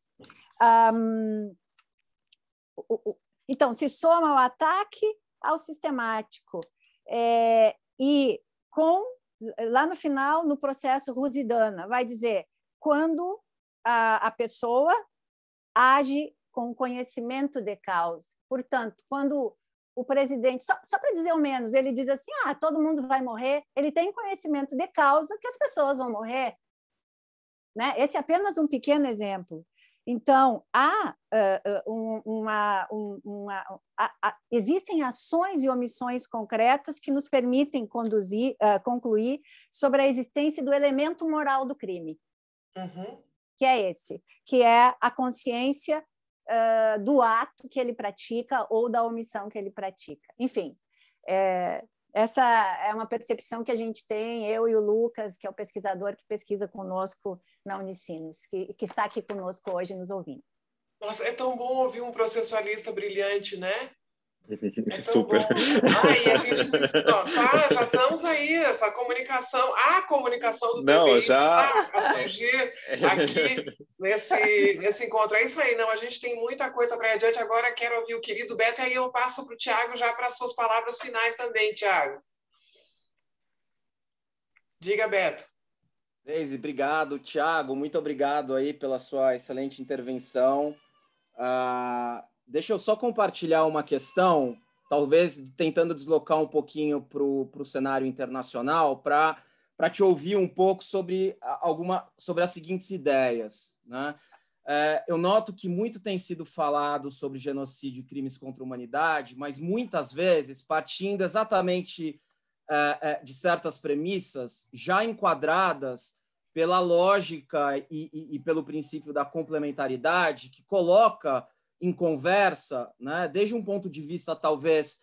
então, se soma o ataque ao sistemático, e lá no final, no processo Russidana, vai dizer quando a pessoa age com conhecimento de causa. Portanto, quando o presidente, só para dizer o menos, ele diz assim, todo mundo vai morrer, ele tem conhecimento de causa que as pessoas vão morrer. Né? Esse é apenas um pequeno exemplo. Então, existem ações e omissões concretas que nos permitem concluir sobre a existência do elemento moral do crime, que é a consciência do ato que ele pratica ou da omissão que ele pratica. Enfim, essa é uma percepção que a gente tem, eu e o Lucas, que é o pesquisador que pesquisa conosco na Unicinos, que está aqui conosco hoje nos ouvindo. Nossa, é tão bom ouvir um processualista brilhante, né? É tão Super. bom. E a gente já estamos aí, essa comunicação, a comunicação do TPI está a surgir aqui nesse encontro. É isso aí, não, a gente tem muita coisa para ir adiante. Agora quero ouvir o querido Beto, e aí eu passo para o Tiago já para as suas palavras finais também, Tiago. Diga, Beto. Deise, obrigado. Tiago, muito obrigado aí pela sua excelente intervenção. Deixa eu só compartilhar uma questão, talvez tentando deslocar um pouquinho para o cenário internacional, para te ouvir um pouco sobre as seguintes ideias, né? Eu noto que muito tem sido falado sobre genocídio e crimes contra a humanidade, mas muitas vezes partindo exatamente de certas premissas já enquadradas pela lógica e pelo princípio da complementaridade, que coloca em conversa, né, desde um ponto de vista talvez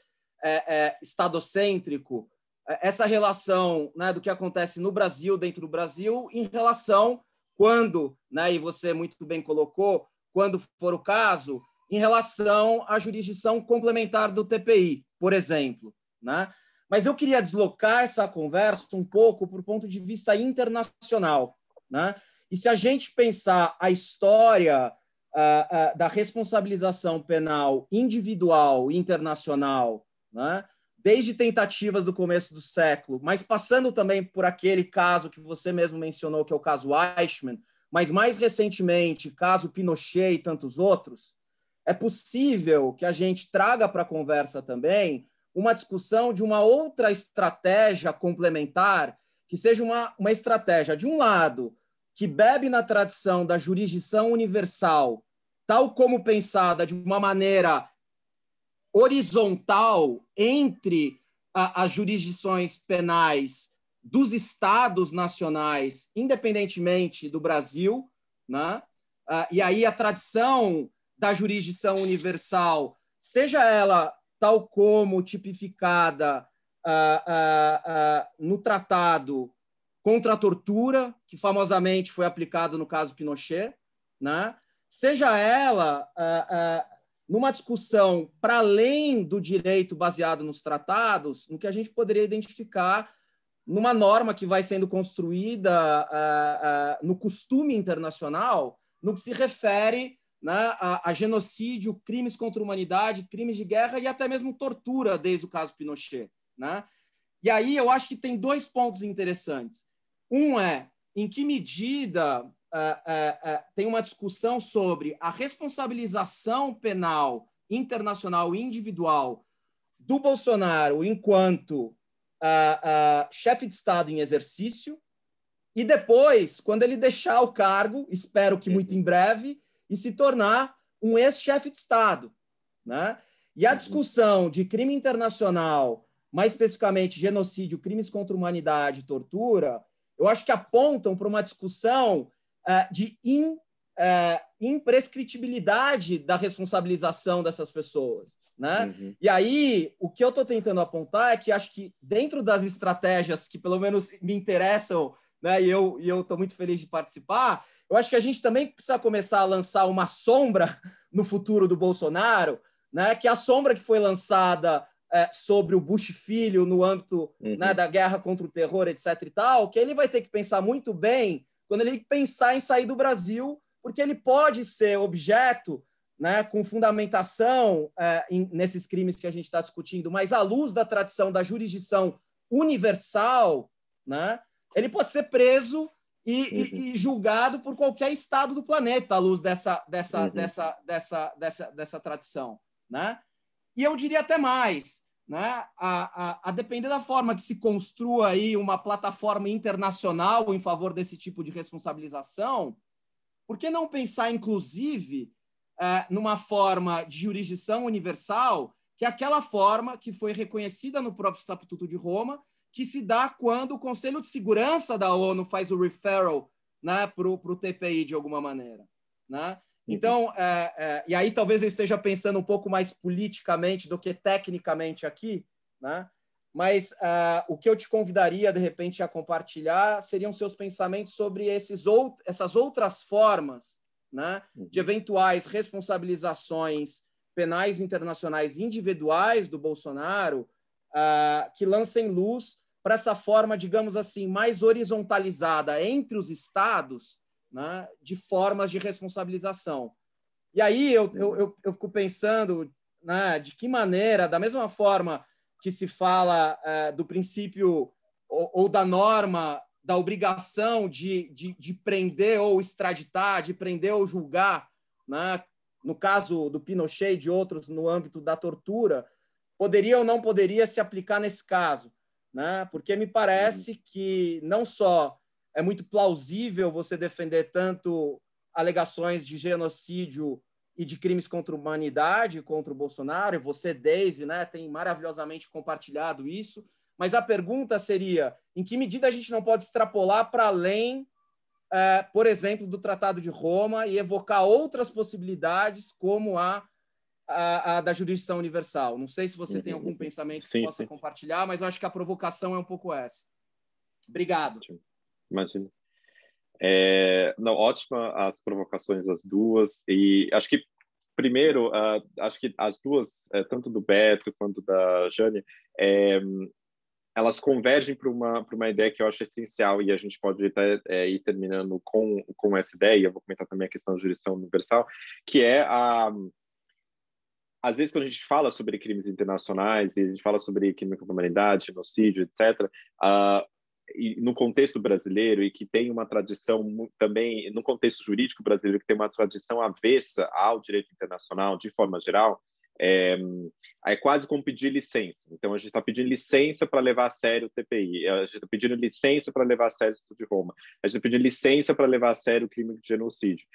estadocêntrico, essa relação, né, do que acontece no Brasil, dentro do Brasil, em relação quando, né, e você muito bem colocou, quando for o caso, em relação à jurisdição complementar do TPI, por exemplo, né? Mas eu queria deslocar essa conversa um pouco para o ponto de vista internacional, né? E se a gente pensar a história da responsabilização penal individual e internacional, né? Desde tentativas do começo do século, mas passando também por aquele caso que você mesmo mencionou, que é o caso Eichmann, mas mais recentemente, caso Pinochet e tantos outros, é possível que a gente traga para a conversa também uma discussão de uma outra estratégia complementar, que seja uma estratégia, de um lado, que bebe na tradição da jurisdição universal, tal como pensada de uma maneira horizontal entre as jurisdições penais dos estados nacionais, independentemente do Brasil, né? E aí a tradição da jurisdição universal, seja ela tal como tipificada no Tratado contra a Tortura, que famosamente foi aplicado no caso Pinochet, né? Seja ela numa discussão para além do direito baseado nos tratados, no que a gente poderia identificar numa norma que vai sendo construída no costume internacional, no que se refere, né, a genocídio, crimes contra a humanidade, crimes de guerra e até mesmo tortura, desde o caso Pinochet, né? E aí eu acho que tem dois pontos interessantes. Um é, em que medida tem uma discussão sobre a responsabilização penal internacional e individual do Bolsonaro enquanto chefe de Estado em exercício, e depois, quando ele deixar o cargo, espero que muito em breve, e se tornar um ex-chefe de Estado, né? E a discussão de crime internacional, mais especificamente genocídio, crimes contra a humanidade, tortura, eu acho que apontam para uma discussão de imprescritibilidade da responsabilização dessas pessoas, né? E aí, o que eu estou tentando apontar é que acho que dentro das estratégias que pelo menos me interessam, né, e eu estou muito feliz de participar, eu acho que a gente também precisa começar a lançar uma sombra no futuro do Bolsonaro, né, que é a sombra que foi lançada sobre o Bush filho no âmbito, né, da guerra contra o terror, etc. e tal, que ele vai ter que pensar muito bem quando ele pensar em sair do Brasil, porque ele pode ser objeto, né, com fundamentação nesses crimes que a gente está discutindo, mas à luz da tradição da jurisdição universal, né, ele pode ser preso e julgado por qualquer estado do planeta à luz dessa tradição, né? E eu diria até mais, né? A depender da forma que se construa aí uma plataforma internacional em favor desse tipo de responsabilização, por que não pensar, inclusive, numa forma de jurisdição universal, que é aquela forma que foi reconhecida no próprio Estatuto de Roma, que se dá quando o Conselho de Segurança da ONU faz o referral, né, para o TPI de alguma maneira, né? Então, e aí talvez eu esteja pensando um pouco mais politicamente do que tecnicamente aqui, né? Mas o que eu te convidaria, de repente, a compartilhar seriam seus pensamentos sobre essas outras formas, né, de eventuais responsabilizações penais internacionais individuais do Bolsonaro, que lancem luz para essa forma, digamos assim, mais horizontalizada entre os estados, né, de formas de responsabilização. E aí eu fico pensando, né, de que maneira, da mesma forma que se fala do princípio ou da norma da obrigação de prender ou extraditar, de prender ou julgar, né, no caso do Pinochet e de outros no âmbito da tortura, poderia ou não poderia se aplicar nesse caso, né? Porque me parece que não só é muito plausível você defender tanto alegações de genocídio e de crimes contra a humanidade contra o Bolsonaro, e você, Daisy, né, tem maravilhosamente compartilhado isso, mas a pergunta seria, em que medida a gente não pode extrapolar para além, por exemplo, do Tratado de Roma e evocar outras possibilidades como a da jurisdição universal? Não sei se você tem algum pensamento que possa compartilhar, mas eu acho que a provocação é um pouco essa. Obrigado. Imagina. Não, ótima as provocações, as duas, e acho que primeiro, acho que as duas, tanto do Beto quanto da Jane, elas convergem para uma ideia que eu acho essencial, e a gente pode até ir terminando com essa ideia, eu vou comentar também a questão da jurisdição universal, que é às vezes, quando a gente fala sobre crimes internacionais, e a gente fala sobre crime contra a humanidade, genocídio, etc., e no contexto brasileiro, e que tem uma tradição também, no contexto jurídico brasileiro, que tem uma tradição avessa ao direito internacional, de forma geral, é quase como pedir licença. Então, a gente está pedindo licença para levar a sério o TPI, a gente está pedindo licença para levar a sério o Estatuto de Roma, a gente está pedindo licença para levar a sério o crime de genocídio.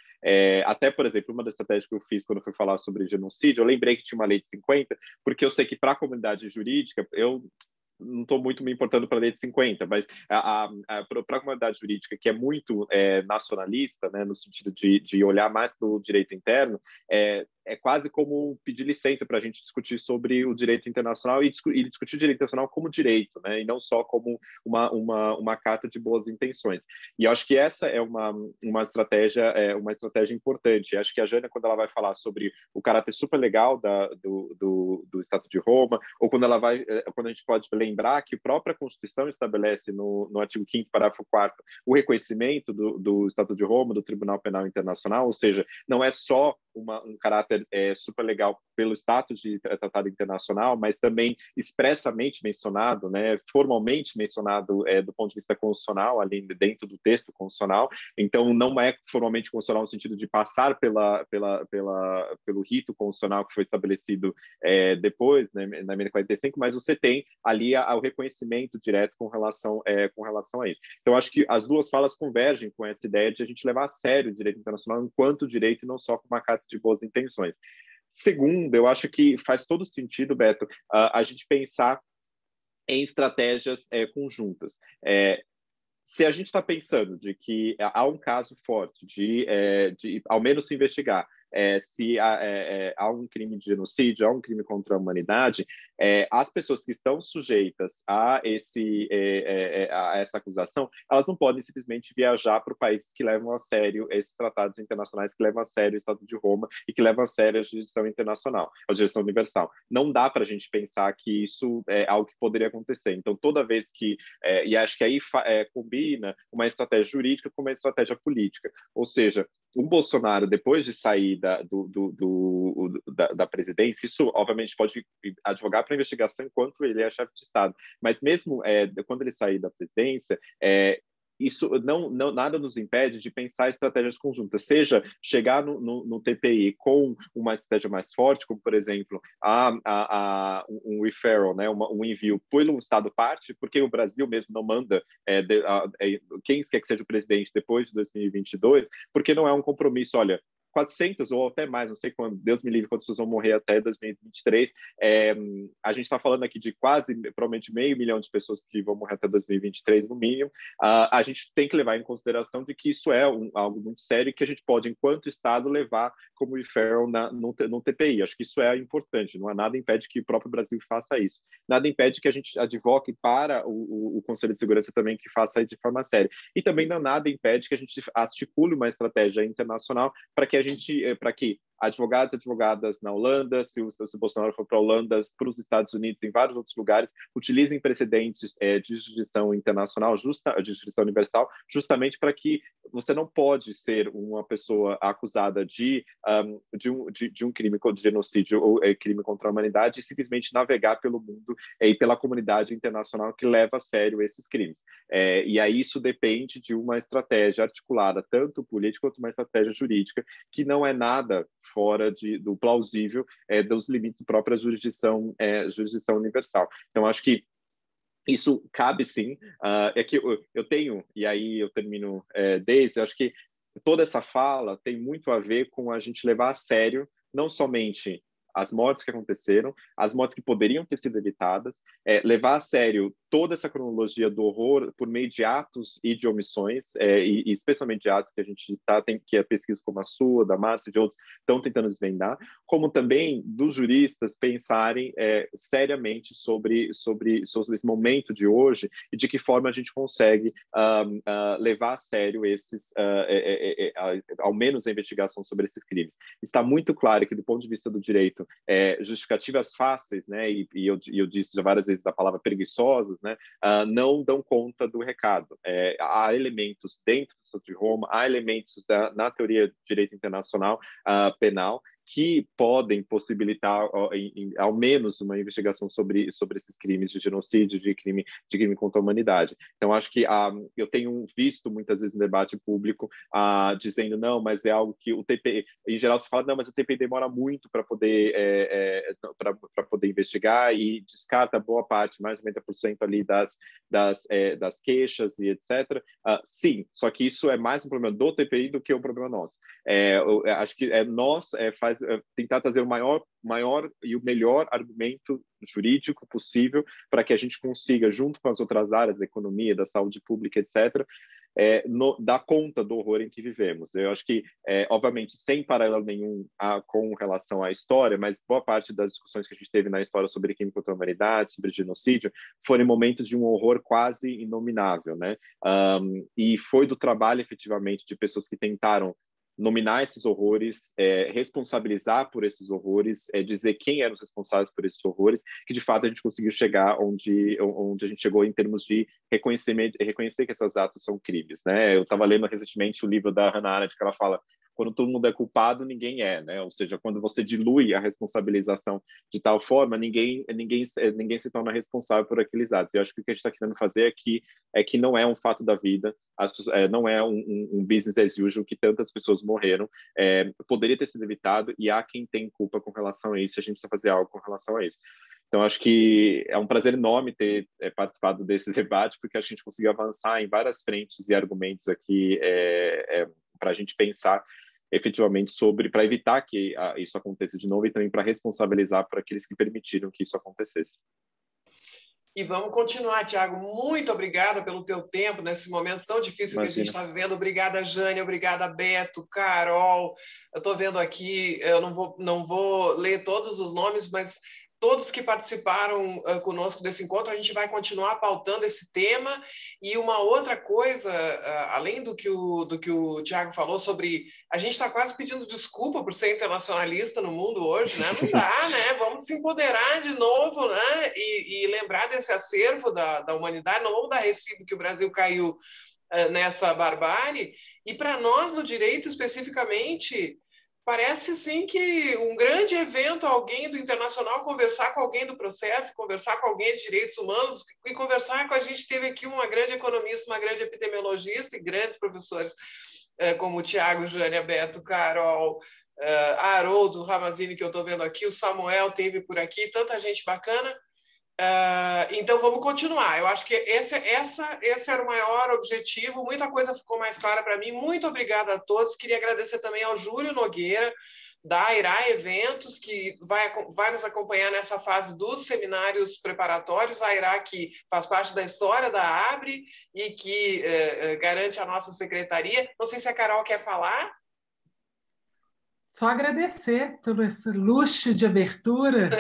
Até, por exemplo, uma das estratégias que eu fiz quando eu fui falar sobre genocídio, eu lembrei que tinha uma lei de 50, porque eu sei que para a comunidade jurídica, eu não estou muito me importando para a lei de 50, mas para a comunidade jurídica, que é muito nacionalista, né, no sentido de olhar mais para o direito interno, é quase como pedir licença para a gente discutir sobre o direito internacional e discutir o direito internacional como direito, né, e não só como uma carta de boas intenções. E eu acho que essa é uma estratégia importante. Eu acho que a Jana, quando ela vai falar sobre o caráter super legal do Estatuto de Roma, ou quando a gente pode lembrar que a própria Constituição estabelece no artigo 5º, parágrafo 4º, o reconhecimento do Estatuto de Roma, do Tribunal Penal Internacional, ou seja, não é só um caráter super legal pelo status de tratado internacional, mas também expressamente mencionado, né, formalmente mencionado do ponto de vista constitucional, ali dentro do texto constitucional. Então, não é formalmente constitucional no sentido de passar pelo rito constitucional que foi estabelecido depois, né, na emenda 45, mas você tem ali o reconhecimento direto com relação a isso. Então, acho que as duas falas convergem com essa ideia de a gente levar a sério o direito internacional enquanto direito e não só com uma carta de boas intenções. Segundo, eu acho que faz todo sentido, Beto, a gente pensar em estratégias conjuntas. Se a gente está pensando de que há um caso forte de ao menos se investigar se há um crime de genocídio, há um crime contra a humanidade, as pessoas que estão sujeitas a essa acusação, elas não podem simplesmente viajar para países que levam a sério esses tratados internacionais, que levam a sério o Estatuto de Roma e que levam a sério a jurisdição internacional, a jurisdição universal. Não dá para a gente pensar que isso é algo que poderia acontecer. Então, toda vez que... e acho que aí combina uma estratégia jurídica com uma estratégia política. Ou seja, o Bolsonaro, depois de sair da presidência, isso obviamente pode advogar para a investigação enquanto ele é chefe de Estado, mas mesmo quando ele sair da presidência, isso nada nos impede de pensar estratégias conjuntas, seja chegar no TPI com uma estratégia mais forte, como, por exemplo, um referral, né, um envio pelo Estado parte, porque o Brasil mesmo não manda quem quer que seja o presidente depois de 2022, porque não é um compromisso, olha, 400 ou até mais, não sei quando, Deus me livre, quantas pessoas vão morrer até 2023. A gente está falando aqui de quase, provavelmente, 500 mil de pessoas que vão morrer até 2023, no mínimo. A gente tem que levar em consideração de que isso é algo muito sério e que a gente pode, enquanto Estado, levar como referral no TPI. Acho que isso é importante, não há nada impede que o próprio Brasil faça isso. Nada impede que a gente advoque para o Conselho de Segurança também que faça isso de forma séria. E também nada impede que a gente articule uma estratégia internacional para que advogadas na Holanda, se o Bolsonaro for para a Holanda, para os Estados Unidos, em vários outros lugares, utilizem precedentes de jurisdição internacional, de jurisdição universal, justamente para que você não pode ser uma pessoa acusada de um crime de genocídio ou crime contra a humanidade e simplesmente navegar pelo mundo e pela comunidade internacional que leva a sério esses crimes. E aí isso depende de uma estratégia articulada, tanto política quanto uma estratégia jurídica, que não é nada fora do plausível dos limites da própria jurisdição universal. Então, acho que isso cabe sim. É que eu tenho, e aí eu termino Daisy, acho que toda essa fala tem muito a ver com a gente levar a sério, não somente as mortes que aconteceram, as mortes que poderiam ter sido evitadas, levar a sério toda essa cronologia do horror por meio de atos e de omissões, e especialmente de atos que a gente que pesquisas como a sua, da Márcia e de outros estão tentando desvendar, como também dos juristas pensarem seriamente sobre esse momento de hoje e de que forma a gente consegue levar a sério ao menos a investigação sobre esses crimes. Está muito claro que, do ponto de vista do direito, justificativas fáceis, né, e eu disse já várias vezes a palavra preguiçosas, né, não dão conta do recado. Há elementos dentro do Estatuto de Roma, há elementos na teoria de direito internacional penal que podem possibilitar, ao menos, uma investigação sobre esses crimes de genocídio, de crime contra a humanidade. Então, acho que eu tenho visto muitas vezes no debate público dizendo, não, mas é algo que o TPI, em geral, se fala, não, mas o TPI demora muito para poder investigar e descarta boa parte, mais de 90% ali das queixas e etc. Sim, só que isso é mais um problema do TPI do que um problema nosso. Acho que tentar trazer o maior e o melhor argumento jurídico possível para que a gente consiga, junto com as outras áreas da economia, da saúde pública, etc., dar conta do horror em que vivemos. Eu acho que, obviamente, sem paralelo nenhum com relação à história, mas boa parte das discussões que a gente teve na história sobre crime contra a humanidade, sobre genocídio, foram momentos de um horror quase inominável, né? E foi do trabalho, efetivamente, de pessoas que tentaram nominar esses horrores, responsabilizar por esses horrores, dizer quem eram os responsáveis por esses horrores, que de fato a gente conseguiu chegar onde a gente chegou em termos de reconhecer que esses atos são crimes, né? Eu estava lendo recentemente o livro da Hannah Arendt, que ela fala: quando todo mundo é culpado, ninguém né? Ou seja, quando você dilui a responsabilização de tal forma, ninguém se torna responsável por aqueles atos. E eu acho que o que a gente está querendo fazer aqui é que não é um fato da vida, não é um business as usual que tantas pessoas morreram. Poderia ter sido evitado e há quem tem culpa com relação a isso, e a gente precisa fazer algo com relação a isso. Então, acho que é um prazer enorme ter participado desse debate, porque a gente conseguiu avançar em várias frentes e argumentos aqui para a gente pensar efetivamente para evitar que isso aconteça de novo e também para responsabilizar por aqueles que permitiram que isso acontecesse. E vamos continuar, Tiago. Muito obrigada pelo teu tempo nesse momento tão difícil que a gente está vivendo. Obrigada, Jânia. Obrigada, Beto, Carol. Eu estou vendo aqui, eu não vou ler todos os nomes, mas todos que participaram conosco desse encontro, a gente vai continuar pautando esse tema. E uma outra coisa, além do que o Tiago falou sobre... A gente está quase pedindo desculpa por ser internacionalista no mundo hoje, né? Não dá, né? Vamos se empoderar de novo, né? E lembrar desse acervo da humanidade. Não vamos dar recibo que o Brasil caiu nessa barbárie. E para nós, no direito especificamente... parece assim que um grande evento, alguém do internacional conversar com alguém do processo, conversar com alguém de direitos humanos e conversar com a gente. Teve aqui uma grande economista, uma grande epidemiologista e grandes professores como o Tiago, Jânia, Beto, Carol, Haroldo Ramazini, que eu estou vendo aqui, o Samuel teve por aqui, tanta gente bacana. Então, vamos continuar. Eu acho que esse era o maior objetivo. Muita coisa ficou mais clara para mim. Muito obrigada a todos. Queria agradecer também ao Júlio Nogueira, da Airá Eventos, que vai nos acompanhar nessa fase dos seminários preparatórios. A Airá, que faz parte da história da ABRE e que garante a nossa secretaria. Não sei se a Carol quer falar. Só agradecer por esse luxo de abertura.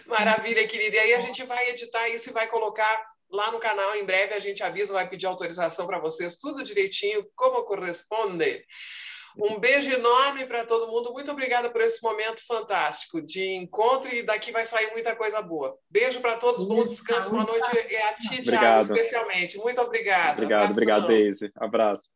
Maravilha, querida. E aí a gente vai editar isso e vai colocar lá no canal em breve. A gente avisa, vai pedir autorização para vocês, tudo direitinho, como corresponde. Um beijo enorme para todo mundo. Muito obrigada por esse momento fantástico de encontro e daqui vai sair muita coisa boa. Beijo para todos, bom descanso, boa noite e a ti, Thiago, especialmente. Muito obrigada. Obrigado, Daisy. Abraço.